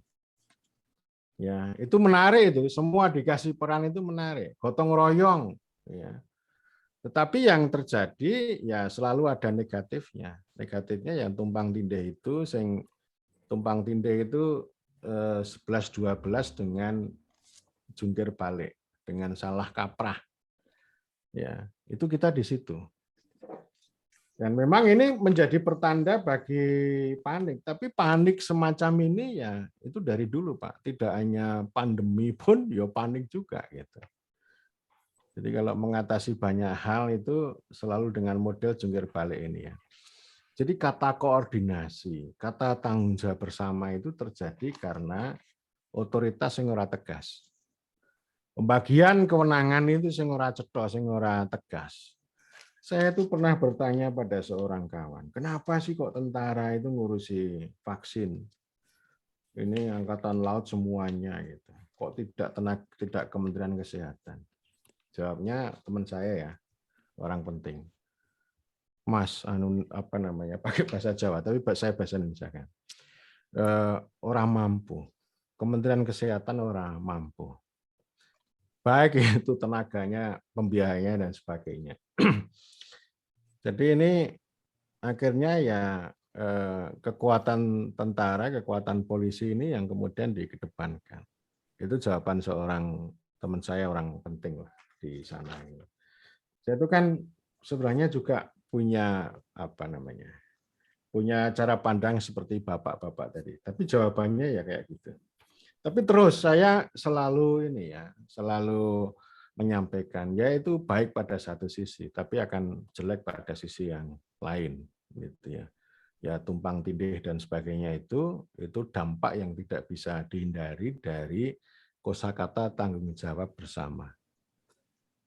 Ya, itu menarik itu, semua dikasih peran itu menarik, gotong royong ya. Tetapi yang terjadi ya selalu ada negatifnya. Negatifnya yang tumpang tindih itu tumpang tindih itu 11-12 dengan jungkir balik, dengan salah kaprah. Ya, itu kita di situ. Dan memang ini menjadi pertanda bagi panik, tapi panik semacam ini ya itu dari dulu, Pak. Tidak hanya pandemi pun ya panik juga gitu. Jadi kalau mengatasi banyak hal itu selalu dengan model jungkir balik ini ya. Jadi kata koordinasi, kata tanggung jawab bersama itu terjadi karena otoritas yang ora tegas. Pembagian kewenangan itu sing ora cetha, sing ora tegas. Saya itu pernah bertanya pada seorang kawan, kenapa sih kok tentara itu ngurusi vaksin? Ini angkatan laut semuanya gitu. Kok tidak Kementerian Kesehatan? Jawabnya teman saya ya, orang penting. Mas, pakai bahasa Jawa, tapi saya bahasa Indonesia kan. Orang mampu. Kementerian Kesehatan orang mampu. Baik itu tenaganya, pembiayanya dan sebagainya. Jadi ini akhirnya ya kekuatan tentara, kekuatan polisi ini yang kemudian dikedepankan. Itu jawaban seorang teman saya, orang penting lah di sana. Saya itu kan sebenarnya juga punya punya cara pandang seperti bapak-bapak tadi. Tapi jawabannya ya kayak gitu. Tapi terus saya selalu menyampaikan, ya itu baik pada satu sisi, tapi akan jelek pada sisi yang lain, gitu ya. Ya tumpang tindih dan sebagainya itu dampak yang tidak bisa dihindari dari kosakata tanggung jawab bersama.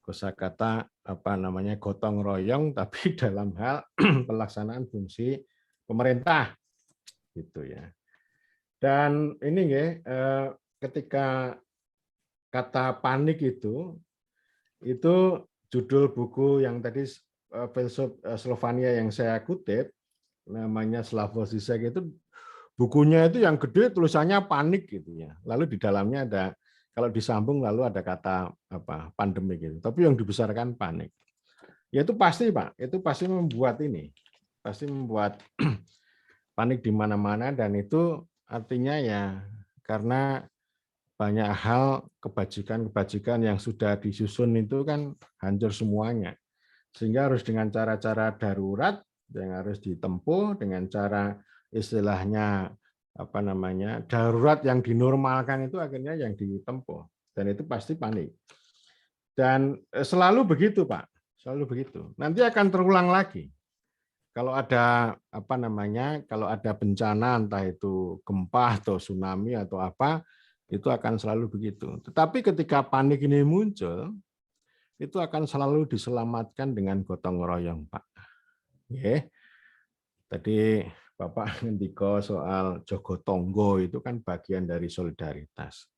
Kosakata gotong royong, tapi dalam hal pelaksanaan fungsi pemerintah, gitu ya. Dan ini ketika kata panik itu judul buku yang tadi filsuf Slovenia yang saya kutip namanya Slavoj Žižek itu bukunya itu yang gede tulisannya panik gitu ya. Lalu di dalamnya ada kalau disambung lalu ada kata pandemi gitu. Tapi yang dibesarkan panik. Ya itu pasti Pak, itu pasti membuat panik di mana-mana dan itu artinya ya karena banyak hal kebajikan-kebajikan yang sudah disusun itu kan hancur semuanya. Sehingga harus dengan cara-cara darurat yang harus ditempuh dengan cara istilahnya apa namanya darurat yang dinormalkan itu akhirnya yang ditempuh dan itu pasti panik. Dan selalu begitu, Pak. Selalu begitu. Nanti akan terulang lagi. Kalau ada apa namanya, kalau ada bencana entah itu gempa atau tsunami atau apa, itu akan selalu begitu. Tetapi ketika panik ini muncul, itu akan selalu diselamatkan dengan gotong royong, Pak. Oke. Tadi Bapak ngendika soal jogo tonggo itu kan bagian dari solidaritas.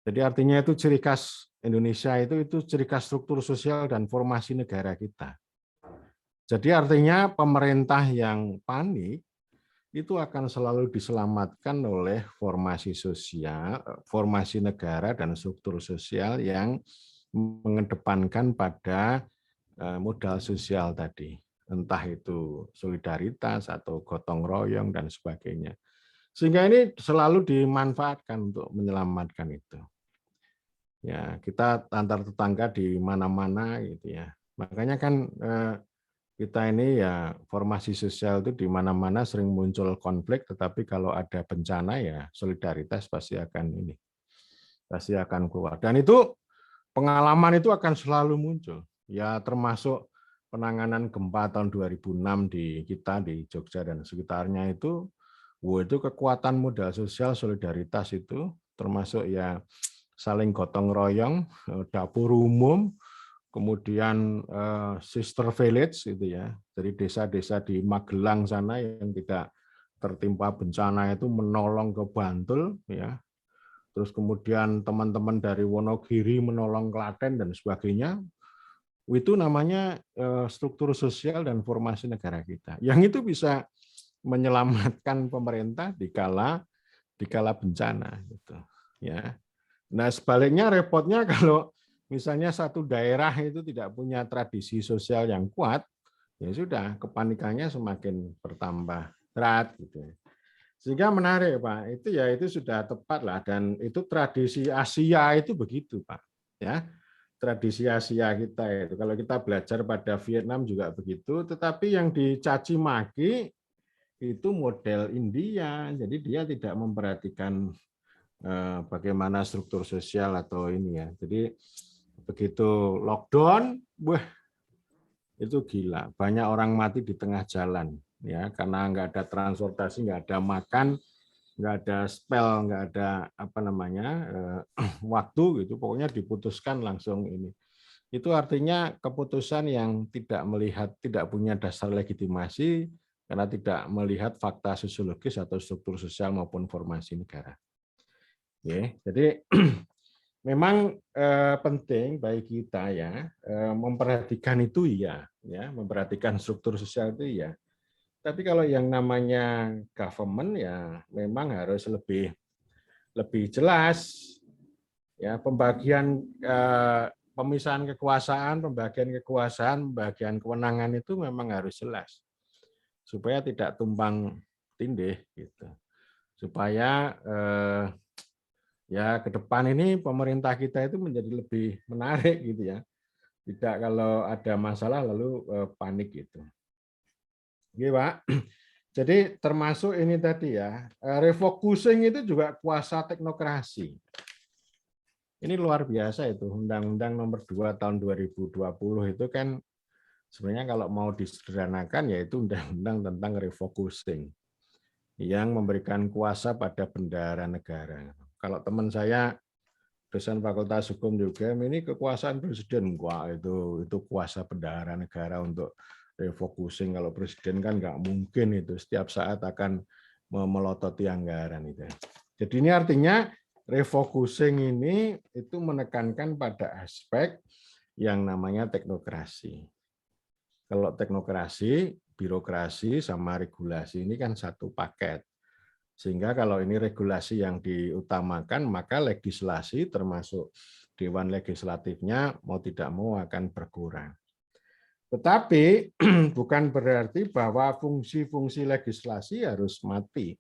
Jadi artinya itu ciri khas Indonesia itu ciri khas struktur sosial dan formasi negara kita. Jadi artinya pemerintah yang panik itu akan selalu diselamatkan oleh formasi sosial, formasi negara dan struktur sosial yang mengedepankan pada modal sosial tadi, entah itu solidaritas atau gotong royong dan sebagainya. Sehingga ini selalu dimanfaatkan untuk menyelamatkan itu. Ya, kita antar tetangga di mana-mana gitu ya. Makanya kan kita ini ya formasi sosial itu di mana-mana sering muncul konflik, tetapi kalau ada bencana ya solidaritas pasti akan keluar. Dan itu pengalaman itu akan selalu muncul. Ya termasuk penanganan gempa tahun 2006 di kita di Jogja dan sekitarnya itu kekuatan modal sosial solidaritas itu termasuk ya saling gotong royong, dapur umum, kemudian sister village itu ya, dari desa-desa di Magelang sana yang tidak tertimpa bencana itu menolong ke Bantul ya. Terus kemudian teman-teman dari Wonogiri menolong Klaten dan sebagainya. Itu namanya struktur sosial dan formasi negara kita. Yang itu bisa menyelamatkan pemerintah dikala bencana gitu ya. Nah, sebaliknya repotnya kalau misalnya satu daerah itu tidak punya tradisi sosial yang kuat, ya sudah kepanikannya semakin bertambah berat gitu. Sehingga menarik, Pak. Itu sudah tepat lah dan itu tradisi Asia itu begitu, Pak. Ya. Tradisi Asia kita itu. Kalau kita belajar pada Vietnam juga begitu, tetapi yang dicaci maki itu model India. Jadi dia tidak memperhatikan bagaimana struktur sosial atau ini ya. Jadi begitu lockdown, itu gila. Banyak orang mati di tengah jalan ya karena nggak ada transportasi, nggak ada makan, nggak ada spell, nggak ada apa namanya waktu gitu. Pokoknya diputuskan langsung ini. Itu artinya keputusan yang tidak punya dasar legitimasi karena tidak melihat fakta sosiologis atau struktur sosial maupun formasi negara. Oke, jadi memang penting bagi kita ya memperhatikan itu ya, memperhatikan struktur sosial itu ya. Tapi kalau yang namanya government ya memang harus lebih jelas ya pembagian pemisahan kekuasaan, pembagian kewenangan itu memang harus jelas supaya tidak tumpang tindih gitu. Supaya ya ke depan ini pemerintah kita itu menjadi lebih menarik gitu ya. Tidak kalau ada masalah lalu panik gitu. Oke, Pak. Jadi termasuk ini tadi ya, refocusing itu juga kuasa teknokrasi. Ini luar biasa itu, Undang-Undang Nomor 2 Tahun 2020 itu kan sebenarnya kalau mau disederhanakan yaitu Undang-Undang tentang refocusing yang memberikan kuasa pada bendahara negara. Kalau teman saya dosen Fakultas Hukum juga ini kekuasaan presiden, wah itu kuasa bendahara negara untuk refocusing. Kalau presiden kan nggak mungkin itu setiap saat akan melototi anggaran itu. Jadi ini artinya refocusing ini itu menekankan pada aspek yang namanya teknokrasi. Kalau teknokrasi, birokrasi sama regulasi ini kan satu paket. Sehingga kalau ini regulasi yang diutamakan, maka legislasi termasuk Dewan Legislatifnya mau tidak mau akan berkurang. Tetapi bukan berarti bahwa fungsi-fungsi legislasi harus mati.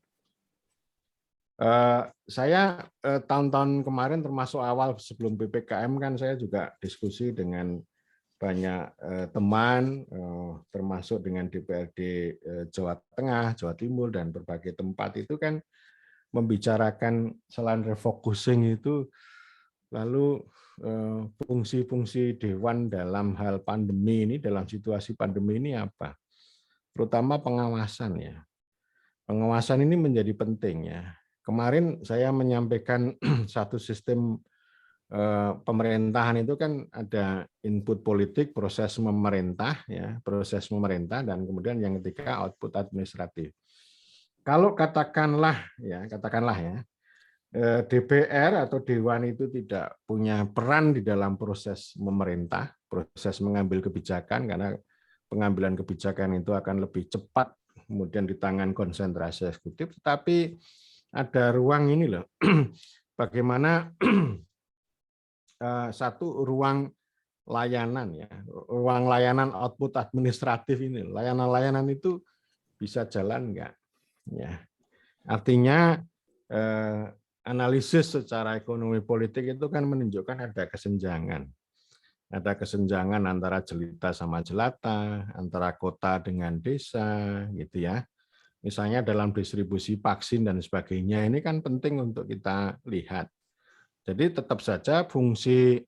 Saya tahun-tahun kemarin termasuk awal sebelum PPKM kan saya juga diskusi dengan banyak teman, termasuk dengan DPRD Jawa Tengah, Jawa Timur, dan berbagai tempat itu kan membicarakan selain refocusing itu, lalu fungsi-fungsi Dewan dalam hal pandemi ini, dalam situasi pandemi ini apa? Terutama pengawasan ya. Pengawasan ini menjadi penting ya. Kemarin saya menyampaikan satu sistem pemerintahan itu kan ada input politik, proses memerintah ya, proses memerintah, dan kemudian yang ketiga output administratif. Kalau katakanlah ya DPR atau Dewan itu tidak punya peran di dalam proses memerintah, proses mengambil kebijakan, karena pengambilan kebijakan itu akan lebih cepat kemudian di tangan konsentrasi eksekutif, tetapi ada ruang ini loh, bagaimana satu ruang layanan ya, ruang layanan output administratif ini, layanan-layanan itu bisa jalan enggak? Ya, artinya analisis secara ekonomi politik itu kan menunjukkan ada kesenjangan. Ada kesenjangan antara jelita sama jelata, antara kota dengan desa, gitu ya. Misalnya dalam distribusi vaksin dan sebagainya, ini kan penting untuk kita lihat. Jadi tetap saja fungsi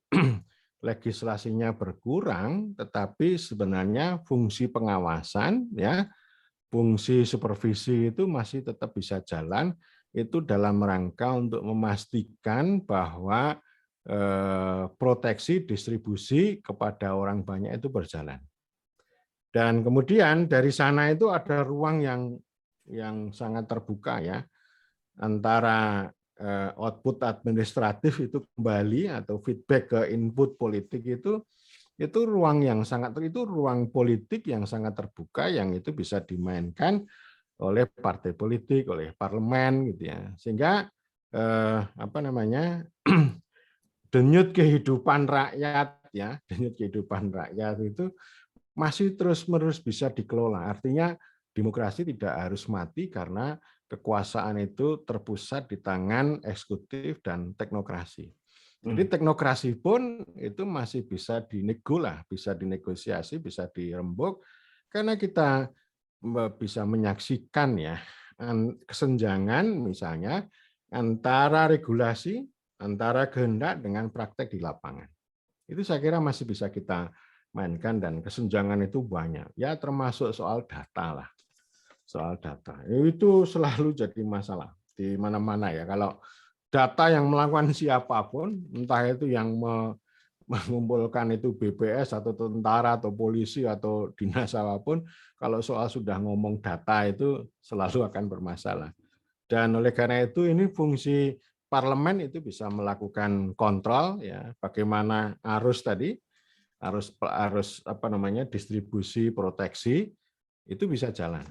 legislasinya berkurang, tetapi sebenarnya fungsi pengawasan, ya, fungsi supervisi itu masih tetap bisa jalan, itu dalam rangka untuk memastikan bahwa proteksi distribusi kepada orang banyak itu berjalan. Dan kemudian dari sana itu ada ruang yang sangat terbuka ya, antara output administratif itu kembali atau feedback ke input politik itu ruang yang sangat, itu ruang politik yang sangat terbuka, yang itu bisa dimainkan oleh partai politik, oleh parlemen gitu ya, sehingga denyut kehidupan rakyat ya, denyut kehidupan rakyat itu masih terus-menerus bisa dikelola. Artinya demokrasi tidak harus mati karena kekuasaan itu terpusat di tangan eksekutif dan teknokrasi. Jadi teknokrasi pun itu masih bisa bisa dinegosiasi, bisa dirembuk, karena kita bisa menyaksikan ya kesenjangan misalnya antara regulasi, antara kehendak dengan praktek di lapangan. Itu saya kira masih bisa kita mainkan, dan kesenjangan itu banyak. Ya termasuk soal data lah. Soal data. Itu selalu jadi masalah di mana-mana ya. Kalau data yang melakukan siapapun, entah itu yang mengumpulkan itu BPS atau tentara atau polisi atau dinas apapun, kalau soal sudah ngomong data itu selalu akan bermasalah. Dan oleh karena itu ini fungsi parlemen itu bisa melakukan kontrol ya, bagaimana arus distribusi proteksi itu bisa jalan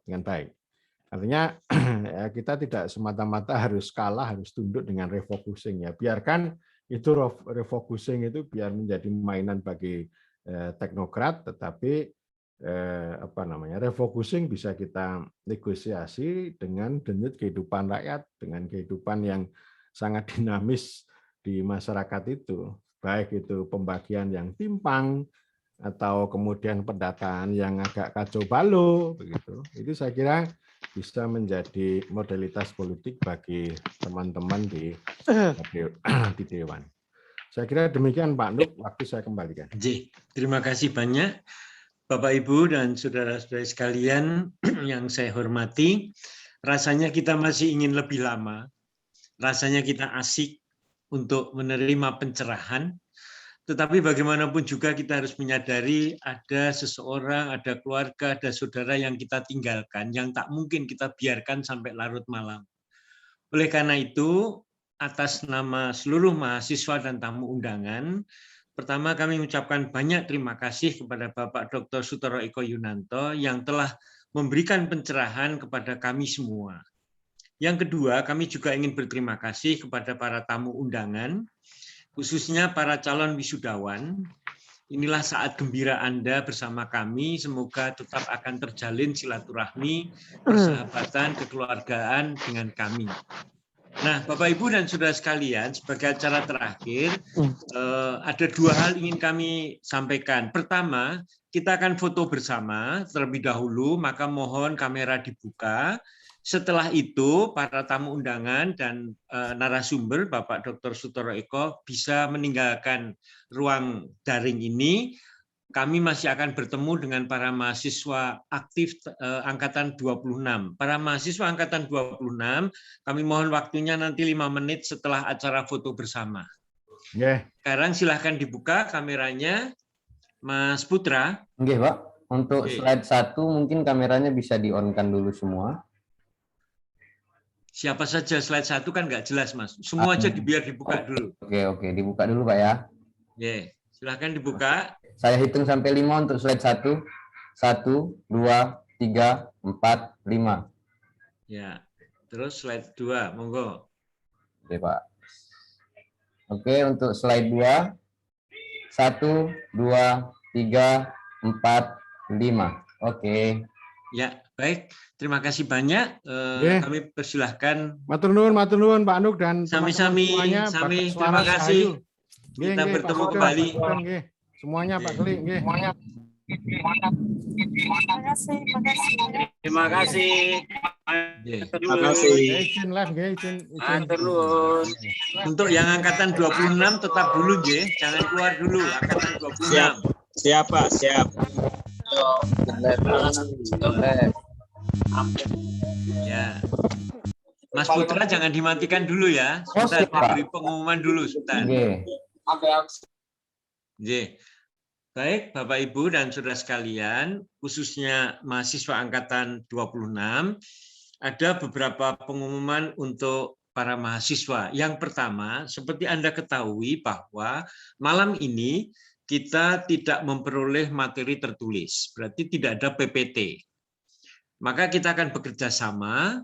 dengan baik. Artinya ya, kita tidak semata-mata harus kalah, harus tunduk dengan refocusing ya. Biarkan itu refocusing itu biar menjadi mainan bagi teknokrat, tetapi refocusing bisa kita negosiasi dengan denyut kehidupan rakyat, dengan kehidupan yang sangat dinamis di masyarakat itu, baik itu pembagian yang timpang atau kemudian pendataan yang agak kacau balau begitu. Itu saya kira bisa menjadi modalitas politik bagi teman-teman di Dewan. Saya kira demikian Pak Nuk, waktu saya kembalikan. Terima kasih banyak Bapak, Ibu, dan saudara-saudara sekalian yang saya hormati. Rasanya kita masih ingin lebih lama, rasanya kita asik untuk menerima pencerahan, tetapi bagaimanapun juga kita harus menyadari ada seseorang, ada keluarga, ada saudara yang kita tinggalkan, yang tak mungkin kita biarkan sampai larut malam. Oleh karena itu, atas nama seluruh mahasiswa dan tamu undangan, pertama kami mengucapkan banyak terima kasih kepada Bapak Dr. Sutoro Eko Yunanto yang telah memberikan pencerahan kepada kami semua. Yang kedua, kami juga ingin berterima kasih kepada para tamu undangan, khususnya para calon wisudawan. Inilah saat gembira Anda bersama kami, semoga tetap akan terjalin silaturahmi, persahabatan, kekeluargaan dengan kami. Nah, Bapak Ibu dan Saudara sekalian, sebagai acara terakhir, ada 2 hal ingin kami sampaikan. Pertama, kita akan foto bersama terlebih dahulu, maka mohon kamera dibuka. Setelah itu, para tamu undangan dan narasumber, Bapak Dr. Sutoro Eko, bisa meninggalkan ruang daring ini. Kami masih akan bertemu dengan para mahasiswa aktif angkatan 26. Para mahasiswa angkatan 26, kami mohon waktunya nanti 5 menit setelah acara foto bersama. Sekarang silahkan dibuka kameranya, Mas Putra. Oke, Pak. Untuk slide 1 mungkin kameranya bisa di-on-kan dulu semua. Siapa saja, slide 1 kan nggak jelas, Mas. Semua aja biar dibuka dulu. Oke, dibuka dulu, Pak ya. Silahkan dibuka. Saya hitung sampai 5 untuk slide 1. 1, 2, 3, 4, 5. Ya, terus slide 2, monggo. Oke, Pak. Oke, untuk slide 2. 1, 2, 3, 4, 5. Oke. Ya, baik. Terima kasih banyak. Kami persilahkan. Matur nuwun Pak Nuk dan sami-sami. Terima kasih. Kita bertemu kembali. Semuanya Pak Kli. Terima kasih. Terima kasih. Izin live, izin. Untuk yang angkatan 26 tetap dulu, jangan keluar dulu. Angkatan 26. Siapa? Siap. Ya. Mas Putra jangan dimatikan dulu ya. Sebentar, beri pengumuman dulu. Sebentar. Baik, Bapak Ibu dan Saudara sekalian, khususnya mahasiswa angkatan 26, ada beberapa pengumuman untuk para mahasiswa. Yang pertama, seperti Anda ketahui bahwa malam ini kita tidak memperoleh materi tertulis, berarti tidak ada PPT. Maka kita akan bekerja sama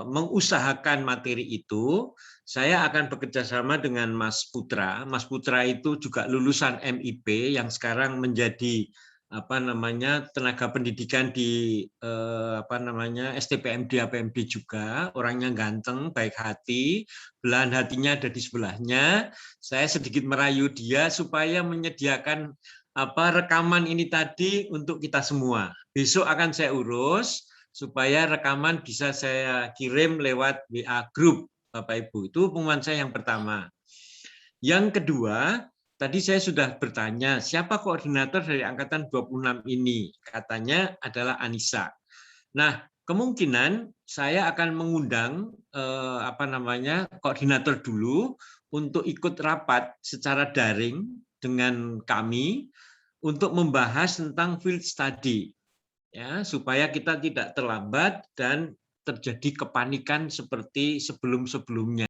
mengusahakan materi itu. Saya akan bekerja sama dengan Mas Putra. Mas Putra itu juga lulusan MIP yang sekarang menjadi tenaga pendidikan di STPMD APMD juga. Orangnya ganteng, baik hati, belahan hatinya ada di sebelahnya. Saya sedikit merayu dia supaya menyediakan rekaman ini tadi untuk kita semua. Besok akan saya urus supaya rekaman bisa saya kirim lewat WA Group, Bapak Ibu. Itu pengumuman saya yang pertama. Yang kedua, tadi saya sudah bertanya, siapa koordinator dari angkatan 26 ini? Katanya adalah Anissa. Nah, kemungkinan saya akan mengundang koordinator dulu untuk ikut rapat secara daring dengan kami untuk membahas tentang field study. Ya, supaya kita tidak terlambat dan terjadi kepanikan seperti sebelum-sebelumnya.